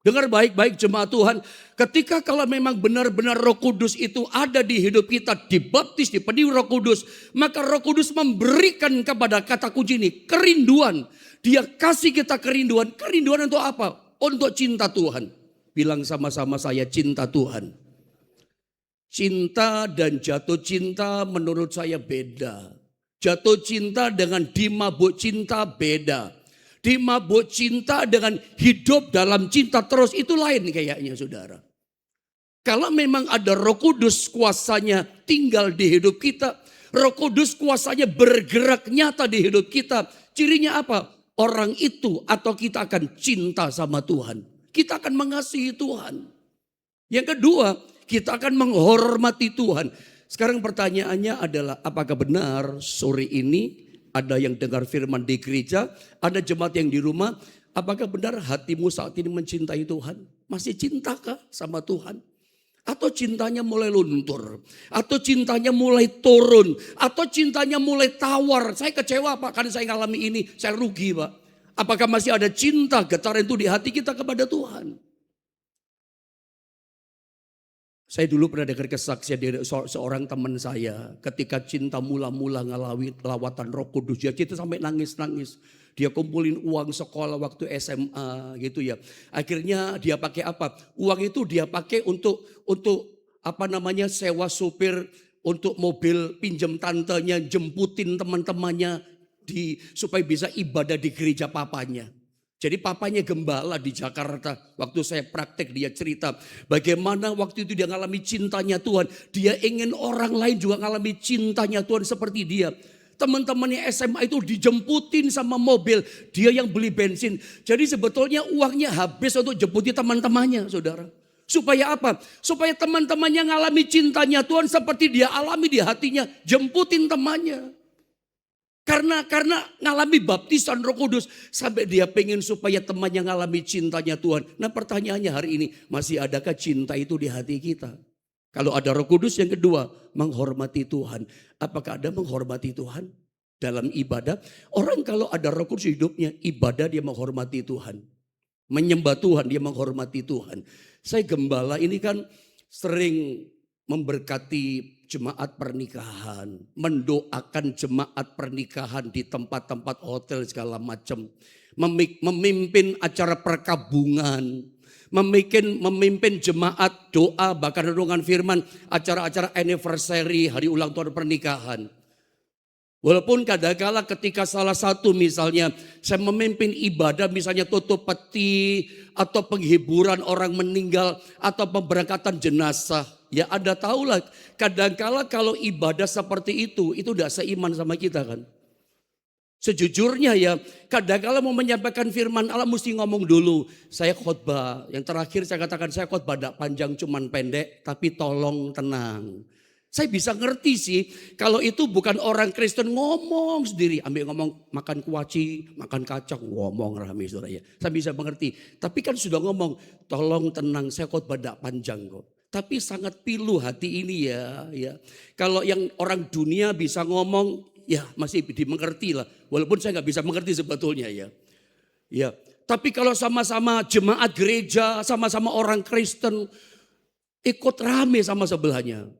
Dengar baik-baik jemaat Tuhan. Ketika kalau memang benar-benar Roh Kudus itu ada di hidup kita, dibaptis, dipenuhi Roh Kudus. Maka Roh Kudus memberikan kepada kata kunci ini, kerinduan. Dia kasih kita kerinduan. Kerinduan untuk apa? Untuk cinta Tuhan. Bilang sama-sama saya, cinta Tuhan. Cinta dan jatuh cinta menurut saya beda. Jatuh cinta dengan dimabuk cinta beda. Dimabuk cinta dengan hidup dalam cinta terus itu lain kayaknya saudara. Kalau memang ada Roh Kudus kuasanya tinggal di hidup kita. Roh Kudus kuasanya bergerak nyata di hidup kita. Cirinya apa? Orang itu atau kita akan cinta sama Tuhan. Kita akan mengasihi Tuhan. Yang kedua, kita akan menghormati Tuhan. Sekarang pertanyaannya adalah apakah benar sore ini ada yang dengar firman di gereja, ada jemaat yang di rumah, apakah benar hatimu saat ini mencintai Tuhan? Masih cintakah sama Tuhan? Atau cintanya mulai luntur? Atau cintanya mulai turun? Atau cintanya mulai tawar? Saya kecewa Pak, karena saya ngalami ini, saya rugi Pak. Apakah masih ada cinta getaran itu di hati kita kepada Tuhan? Saya dulu pernah dengar kesaksian dari seorang teman saya. Ketika cinta mula-mula ngalawi lawatan Roh Kudus. Dia kita sampai nangis-nangis. Dia kumpulin uang sekolah waktu SMA gitu ya. Akhirnya dia pakai apa? Uang itu dia pakai untuk sewa supir untuk mobil, pinjam tantenya, jemputin teman-temannya. Supaya bisa ibadah di gereja papanya. Jadi papanya gembala di Jakarta. Waktu saya praktek dia cerita bagaimana waktu itu dia ngalami cintanya Tuhan. Dia ingin orang lain juga ngalami cintanya Tuhan seperti dia. Teman-temannya SMA itu dijemputin sama mobil. Dia yang beli bensin. Jadi sebetulnya uangnya habis untuk jemputin teman-temannya saudara. Supaya apa? Supaya teman-temannya ngalami cintanya Tuhan seperti dia alami di hatinya. Jemputin temannya. Karena ngalami baptisan Roh Kudus sampai dia pengen supaya temannya ngalami cintanya Tuhan. Nah pertanyaannya hari ini, masih adakah cinta itu di hati kita? Kalau ada Roh Kudus, yang kedua, menghormati Tuhan. Apakah ada menghormati Tuhan dalam ibadah? Orang kalau ada Roh Kudus hidupnya, ibadah dia menghormati Tuhan. Menyembah Tuhan, dia menghormati Tuhan. Saya gembala ini kan sering memberkati jemaat pernikahan, mendoakan jemaat pernikahan di tempat-tempat hotel segala macam, memimpin acara perkabungan, memimpin jemaat doa, bahkan renungan firman, acara-acara anniversary, hari ulang tahun pernikahan. Walaupun kadang-kala ketika salah satu misalnya saya memimpin ibadah misalnya tutup peti atau penghiburan orang meninggal atau pemberangkatan jenazah. Ya Anda tahulah kadang-kala kalau ibadah seperti itu tidak seiman sama kita kan. Sejujurnya ya kadang-kala mau menyampaikan firman Allah mesti ngomong dulu. Saya khotbah, yang terakhir saya katakan saya khotbah tidak panjang cuman pendek tapi tolong tenang. Saya bisa ngerti sih kalau itu bukan orang Kristen ngomong sendiri. Ambil ngomong makan kuaci, makan kacang, ngomong rame saudara ya. Saya bisa mengerti. Tapi kan sudah ngomong tolong tenang saya khotbah tidak panjang kok. Tapi sangat pilu hati ini ya. Kalau yang orang dunia bisa ngomong ya masih dimengerti lah. Walaupun saya nggak bisa mengerti sebetulnya ya. Ya. Tapi kalau sama-sama jemaat gereja, sama-sama orang Kristen ikut rame sama sebelahnya.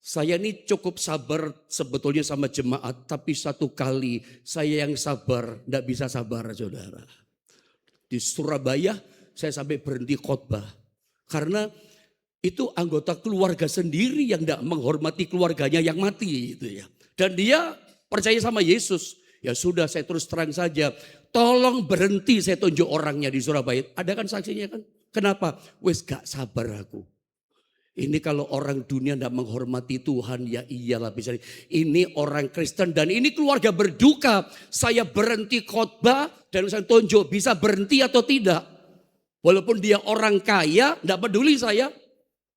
Saya ini cukup sabar sebetulnya sama jemaat, tapi satu kali saya yang sabar, tidak bisa sabar saudara. Di Surabaya saya sampai berhenti khotbah. Karena itu anggota keluarga sendiri yang tidak menghormati keluarganya yang mati itu ya. Dan dia percaya sama Yesus. Ya sudah saya terus terang saja, tolong berhenti saya tunjuk orangnya di Surabaya. Ada kan saksinya kan? Kenapa? Wes gak sabar aku. Ini kalau orang dunia tidak menghormati Tuhan ya iyalah bisa. Ini orang Kristen dan ini keluarga berduka. Saya berhenti khotbah dan saya tunjuk bisa berhenti atau tidak. Walaupun dia orang kaya tidak peduli saya.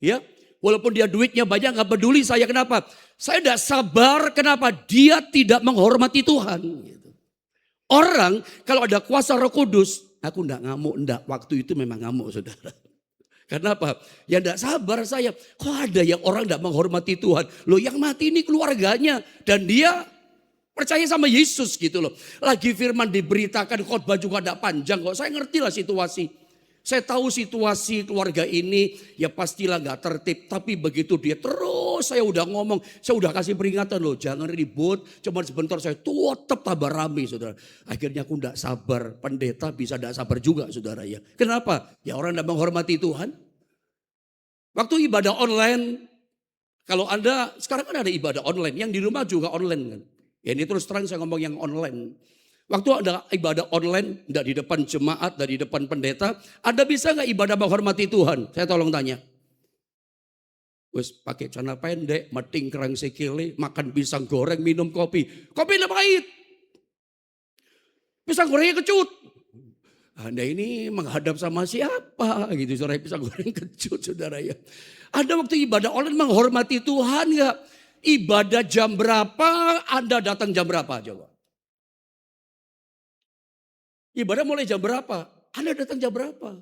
Ya, walaupun dia duitnya banyak nggak peduli saya. Kenapa? Saya tidak sabar kenapa dia tidak menghormati Tuhan. Orang kalau ada kuasa Roh Kudus, aku tidak ngamuk, tidak. Waktu itu memang ngamuk saudara. Kenapa? Ya tidak sabar saya. Kok ada yang orang tidak menghormati Tuhan? Loh yang mati ini keluarganya. Dan dia percaya sama Yesus gitu loh. Lagi firman diberitakan khotbah juga tidak panjang kok. Saya ngerti lah situasi. Saya tahu situasi keluarga ini ya pastilah gak tertib. Tapi begitu dia terus saya udah ngomong. Saya udah kasih peringatan loh. Jangan ribut. Cuma sebentar saya tetap tambah rame saudara. Akhirnya aku tidak sabar. Pendeta bisa tidak sabar juga saudara ya. Kenapa? Ya orang tidak menghormati Tuhan. Waktu ibadah online. Kalau Anda sekarang kan ada ibadah online. Yang di rumah juga online kan. Ya ini terus terang saya ngomong yang online. Waktu ada ibadah online, tidak di depan jemaat, tidak di depan pendeta, Anda bisa nggak ibadah menghormati Tuhan? Saya tolong tanya. Wes pakai celana pendek, meting kerang sekele, makan pisang goreng, minum kopi. Kopi udah pahit. Pisang gorengnya kecut. Anda ini menghadap sama siapa gitu, saudara, pisang goreng kecut saudara ya. Anda waktu ibadah online menghormati Tuhan nggak? Ibadah jam berapa, Anda datang jam berapa coba? Ibadah mulai jam berapa? Anda datang jam berapa?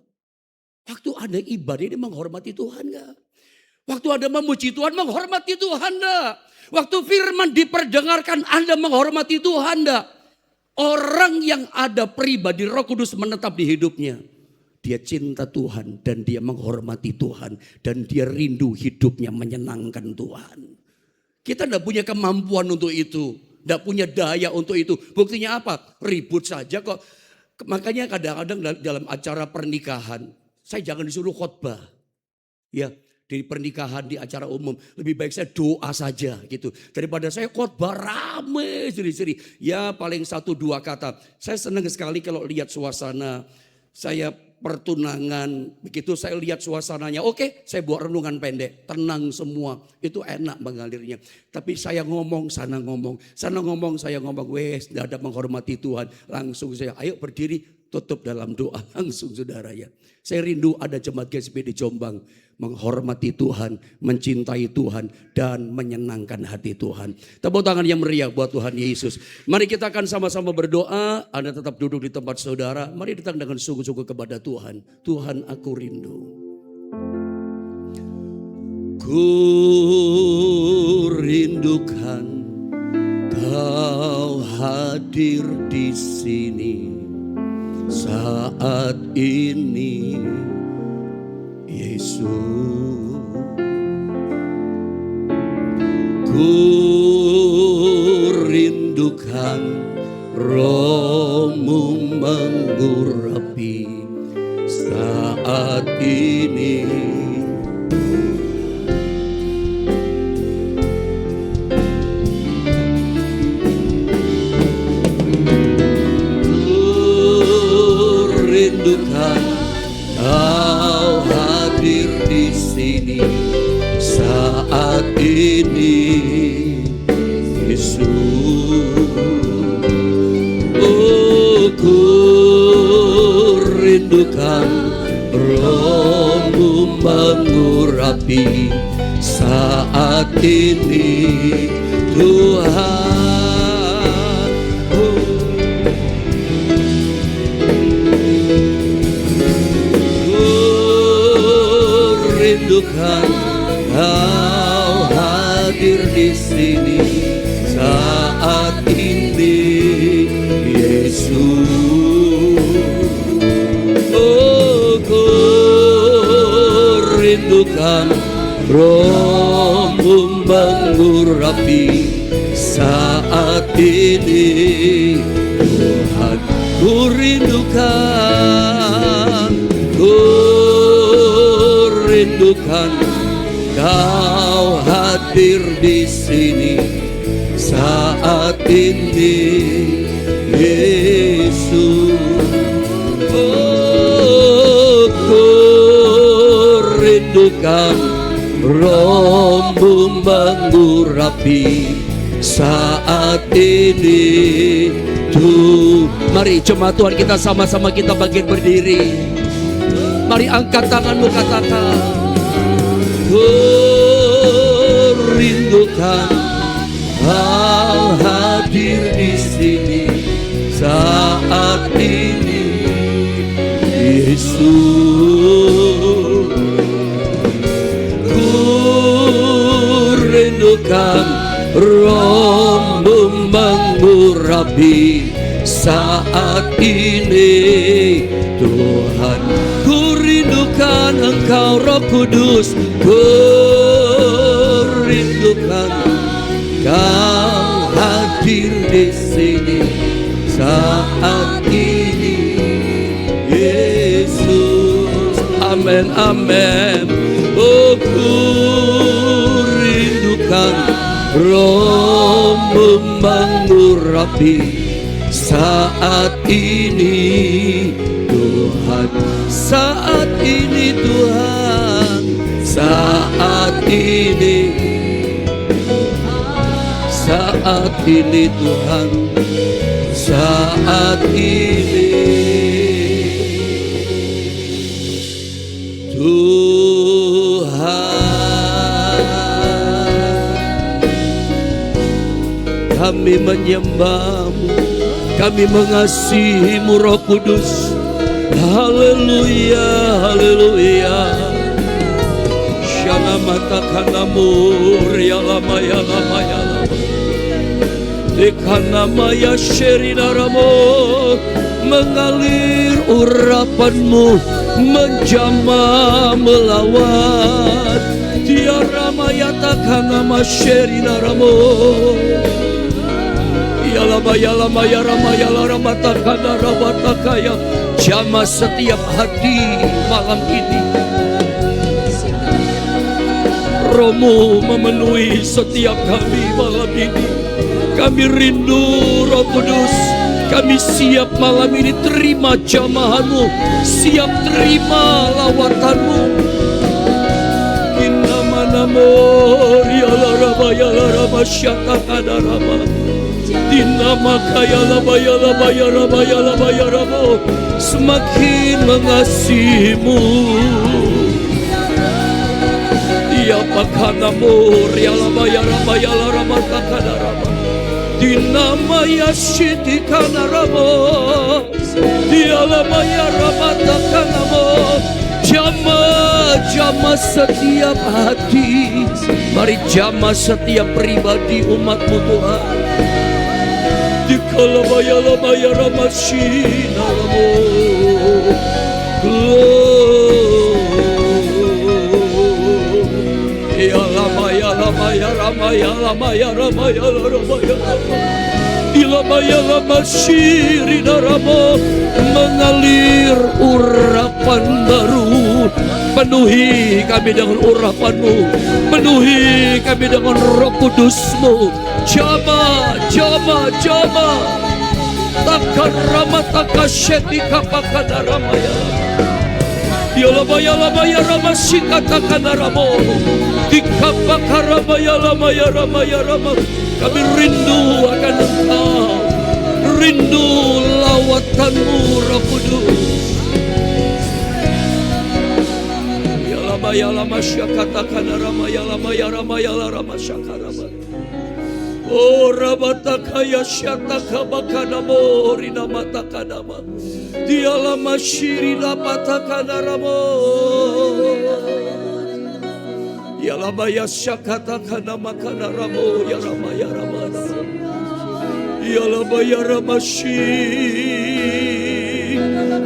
Waktu Anda ibadah ini menghormati Tuhan enggak? Waktu Anda memuji Tuhan menghormati Tuhan enggak? Waktu firman diperdengarkan Anda menghormati Tuhan enggak? Orang yang ada pribadi Roh Kudus menetap di hidupnya. Dia cinta Tuhan dan dia menghormati Tuhan. Dan dia rindu hidupnya menyenangkan Tuhan. Kita tidak punya kemampuan untuk itu. Tidak punya daya untuk itu. Buktinya apa? Ribut saja kok. Makanya kadang-kadang dalam acara pernikahan, saya jangan disuruh khotbah. Ya, di pernikahan, di acara umum, lebih baik saya doa saja gitu. Daripada saya khotbah rame seri-seri. Ya paling 1-2 kata. Saya senang sekali kalau lihat suasana. Saya pertunangan, begitu saya lihat suasananya, oke, saya buat renungan pendek, tenang semua, itu enak mengalirnya. Tapi saya ngomong, sana ngomong, saya ngomong, wes, tidak ada menghormati Tuhan, langsung saya, ayo berdiri, tutup dalam doa, langsung saudara ya. Saya rindu ada jemaat GSP di Jombang, menghormati Tuhan, mencintai Tuhan, dan menyenangkan hati Tuhan. Tepuk tangan yang meriah buat Tuhan Yesus. Mari kita akan sama-sama berdoa. Anda tetap duduk di tempat saudara. Mari datang dengan sungguh-sungguh kepada Tuhan. Tuhan, aku rindu. Ku rindukan Kau hadir di sini saat ini. Yesus, ku rindukan Roh-Mu mengurapi saat ini. rindukan Kau hadir di sini saat ini, Yesus. Oh, ku rindukan Roh-Mu mengurapi saat ini, Tuhan. Ku rindukan Kau hadir di sini saat ini, Yesus. Oh, ku rindukan Roh-Mu mengurapi saat ini, Tuhan. Ku rindukan Kau hadir di sini saat ini, Yesus. Oh, ku rindukan Roh-Mu mengurapi saat ini, Tuh. Mari jemaat Tuhan, kita sama-sama kita bangkit berdiri. Mari angkat tanganmu, katakan, ku rindukan Kau hadir di sini saat ini, Yesus. Ku rindukan Roh-Mu mengurapi saat ini, Tuhan. Ku rindukan Engkau, Roh Kudus. Ku rindukan Kau hadir di sini saat ini, Yesus. Amin, amin. Oh, ku rindukan Roh-Mu mengurapi saat ini, Tuhan. Saat ini, Tuhan. Saat ini. Saat ini, Tuhan. Saat ini, Tuhan. Kami menyembah-Mu, kami mengasihi-Mu, Roh Kudus. Haleluya, haleluya. Shalamatakanamu, rialamaya lamaya lama. Dekanamaya sherinaramo, mengalir urapan-Mu, menjamah melawat. Tiaramaya takanama sherinaramo. Yalamaya lamaya ramaya laramatakana ramatakaya. Jamah setiap hati malam ini. Roh-Mu memenuhi setiap kami malam ini. Kami rindu, Roh Kudus. Kami siap malam ini terima jamahan-Mu, siap terima lawatan-Mu. Inna manamo rialarama yalarama syatakadarama. Dinama kaya labaya labaya labaya labaya ramo. Semakin mengasihi-Mu. Dia pakanamu rialabaya labaya larama takadarama. Dinama yashiti kanaramo. Dia labaya rama takanamo. Jamah setiap hati. Mari jamah setiap pribadi umat-Mu, Tuhan. Dikalabaya labaya ramashina lamo. Ya lamaya lamaya ramaya lamaya ramaya ramaya. Ilabaya lamashirina ramo. Mengalir urapan baru. Penuhi kami dengan urapan-Mu, penuhi kami dengan Roh Kudus-Mu. Jamah, jamah, jamah. Takaramataka shetika pakadaramaya. Yalabaya lamaya ramasika takanaramo. Dikapakarabaya lamaya ramaya rama. Kami rindu akan Engkau. Rindu lawatanmu Roh Kudus. Yalamaya lama syakata kanarama yalamaya ramaya larama syakarama. Oh rabatakaya syataka bakanamo rinamatakanama. Dialama syirina patakanaramo. Yalamaya syakata kanama kanaramo yaramaya ramana. Yalamaya ramasyi.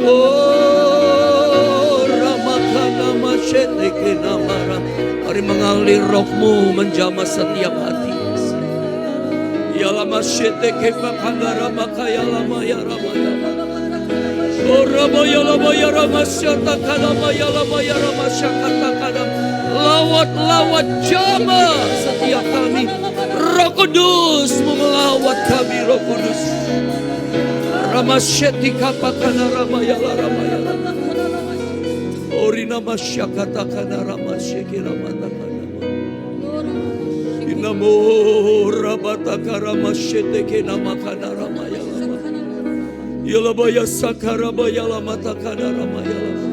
Oh ramakanama syeteke namara. Mari mengalir rohmu menjamah setiap hati. Yalama syeteke pakandara makaya lama ya ramaya. Oh ramaya lama ya ramasyata kanama ya lama ya ramasyakata kanam. Lawat jama setiap kami. Roh Kudus melawat kami Roh Kudus. Ramasyetika pakana ramaya la ramaya. Orina masyakata kana ramasyeki ramata kana. Inamo rabata karamasheteke namakana ramaya lama. Yalabaya sakarabaya lamata kana ramaya lama.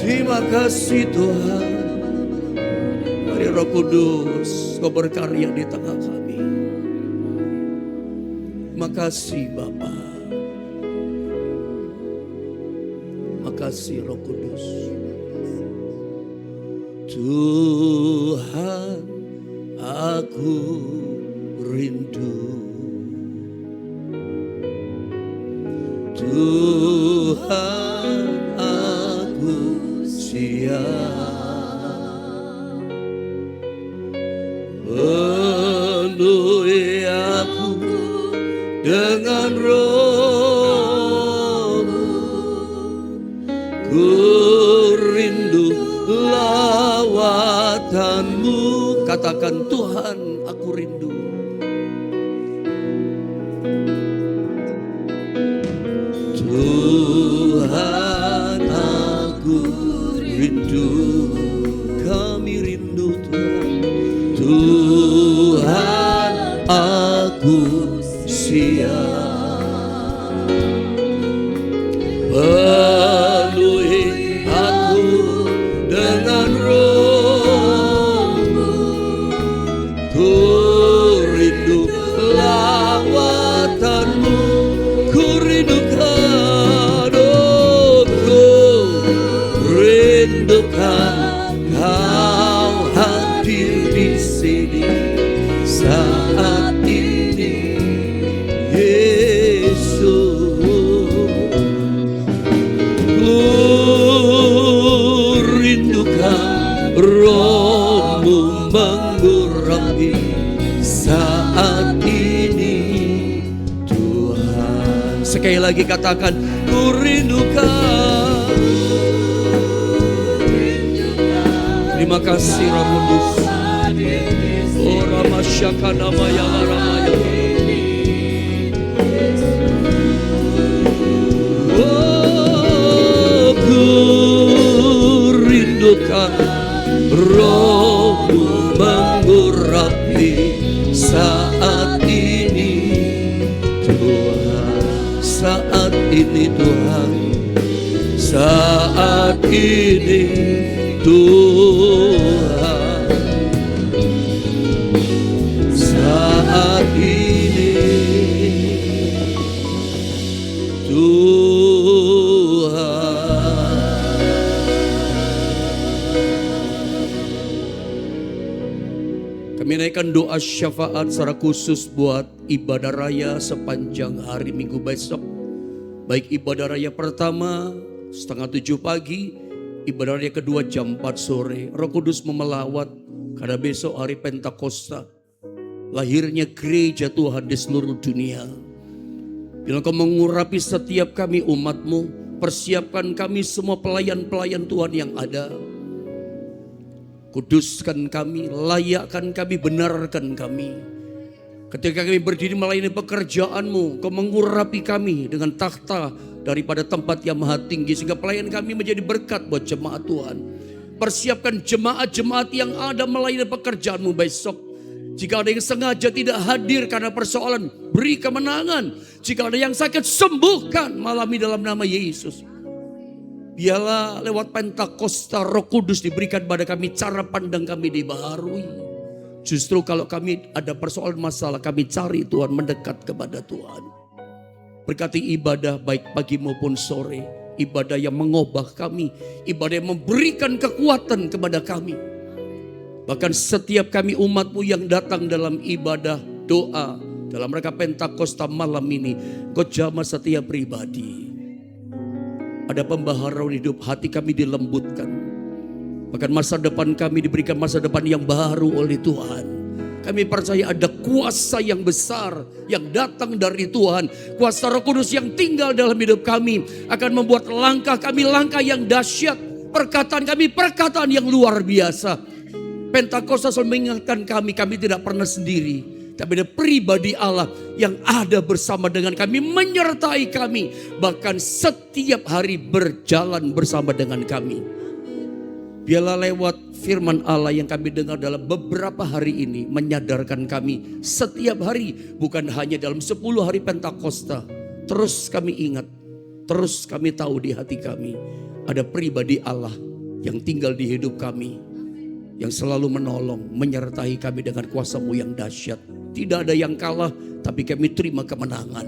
Terima kasih Tuhan. Mari Roh Kudus Kau berkarya di tengah kami. Makasih Bapa. Makasih Roh Kudus. Tuhan, aku rindu. Tuhan, aku siap. Penuhi aku dengan Roh-Mu. Ku rindu lawatanmu. Katakan Tuhan, aku rindu. Tuhan, aku rindu. Kami rindu Tuhan. Tuhan, aku siap. Penuhi aku dengan Roh-Mu. Ku rindu lawatanmu. Ku rindukan, oh, ku rindukan Kau hadir di sini saat ini, Yesus. Ku rindukan Roh-Mu mengurapi saat ini, Tuhan. Sekali lagi katakan, ku rindukan. Terima kasih Roh Kudus. Oh Ramasyakana Maya Ramaya. Oh, ku rindukan Roh-Mu mengurapi saat ini, Tuhan. Saat ini Tuhan. Saat ini Tuhan. Saat ini Tuhan. Kami naikkan doa syafaat secara khusus buat ibadah raya sepanjang hari Minggu besok. Baik ibadah raya pertama 6:30 pagi, ibadah raya kedua jam 4 sore. Roh Kudus memelawat karena besok hari Pentakosta, lahirnya gereja Tuhan di seluruh dunia. Bila Kau mengurapi setiap kami umat-Mu, persiapkan kami semua pelayan-pelayan Tuhan yang ada. Kuduskan kami, layakkan kami, benarkan kami. Ketika kami berdiri melayani pekerjaan-Mu, Kau mengurapi kami dengan takhta daripada tempat yang maha tinggi. Sehingga pelayan kami menjadi berkat buat jemaat Tuhan. Persiapkan jemaat-jemaat yang ada melayani pekerjaan-Mu besok. Jika ada yang sengaja tidak hadir karena persoalan, beri kemenangan. Jika ada yang sakit, sembuhkan malam ini dalam nama Yesus. Biarlah lewat Pentakosta Roh Kudus diberikan pada kami, cara pandang kami dibaharui. Justru kalau kami ada persoalan masalah, kami cari Tuhan, mendekat kepada Tuhan. Berkati ibadah baik pagi maupun sore. Ibadah yang mengubah kami. Ibadah yang memberikan kekuatan kepada kami. Bahkan setiap kami umat-Mu yang datang dalam ibadah doa, dalam rangka Pentakosta malam ini, Kau jamah setiap pribadi. Ada pembaharuan hidup, hati kami dilembutkan. Bahkan masa depan kami diberikan masa depan yang baru oleh Tuhan. Kami percaya ada kuasa yang besar yang datang dari Tuhan. Kuasa Roh Kudus yang tinggal dalam hidup kami akan membuat langkah kami langkah yang dahsyat. Perkataan kami perkataan yang luar biasa. Pentakosta selalu mengingatkan kami tidak pernah sendiri. Tapi ada pribadi Allah yang ada bersama dengan kami, menyertai kami. Bahkan setiap hari berjalan bersama dengan kami. Biarlah lewat firman Allah yang kami dengar dalam beberapa hari ini menyadarkan kami setiap hari, bukan hanya dalam 10 hari Pentakosta. Terus kami ingat, terus kami tahu di hati kami ada pribadi Allah yang tinggal di hidup kami, yang selalu menolong, menyertai kami dengan kuasa-Mu yang dahsyat. Tidak ada yang kalah, tapi kami terima kemenangan.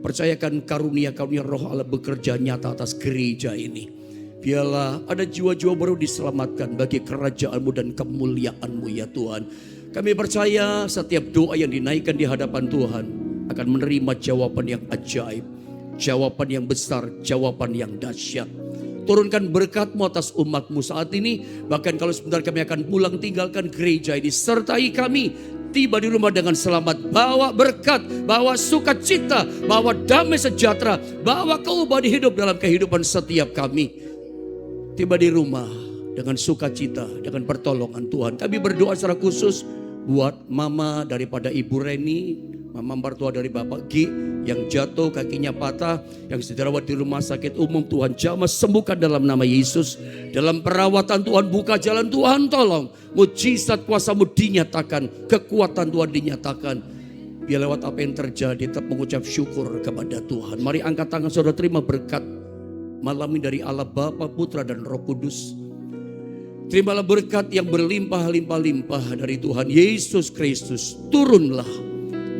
Percayakan karunia-karunia Roh Allah bekerja nyata atas gereja ini. Biarlah ada jiwa-jiwa baru diselamatkan bagi kerajaan-Mu dan kemuliaan-Mu ya Tuhan. Kami percaya setiap doa yang dinaikkan di hadapan Tuhan akan menerima jawaban yang ajaib, jawaban yang besar, jawaban yang dahsyat. Turunkan berkat-Mu atas umat-Mu saat ini. Bahkan kalau sebentar kami akan pulang, tinggalkan gereja ini. Sertai kami tiba di rumah dengan selamat. Bawa berkat, bawa sukacita, bawa damai sejahtera, bawa keubah di hidup dalam kehidupan setiap kami. Tiba di rumah dengan sukacita, dengan pertolongan Tuhan. Kami berdoa secara khusus buat mama daripada Ibu Reni, mama mertua dari Bapak Gi yang jatuh kakinya patah, yang dirawat di rumah sakit umum. Tuhan jamah sembuhkan dalam nama Yesus. Dalam perawatan Tuhan buka jalan, Tuhan tolong. Mujizat kuasa-Mu dinyatakan, kekuatan Tuhan dinyatakan. Biar lewat apa yang terjadi tetap mengucap syukur kepada Tuhan. Mari angkat tangan saudara, terima berkat malam ini dari Allah Bapa, Putra dan Roh Kudus. Terimalah berkat yang berlimpah-limpah-limpah dari Tuhan Yesus Kristus. Turunlah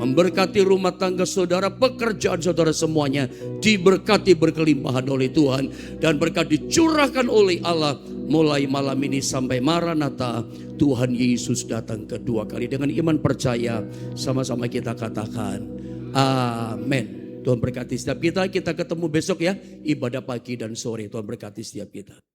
memberkati rumah tangga saudara, pekerjaan saudara semuanya diberkati berkelimpahan oleh Tuhan. Dan berkat dicurahkan oleh Allah mulai malam ini sampai Maranatha, Tuhan Yesus datang kedua kali. Dengan iman percaya sama-sama kita katakan amin. Tuhan berkati setiap kita. Kita ketemu besok ya, ibadah pagi dan sore. Tuhan berkati setiap kita.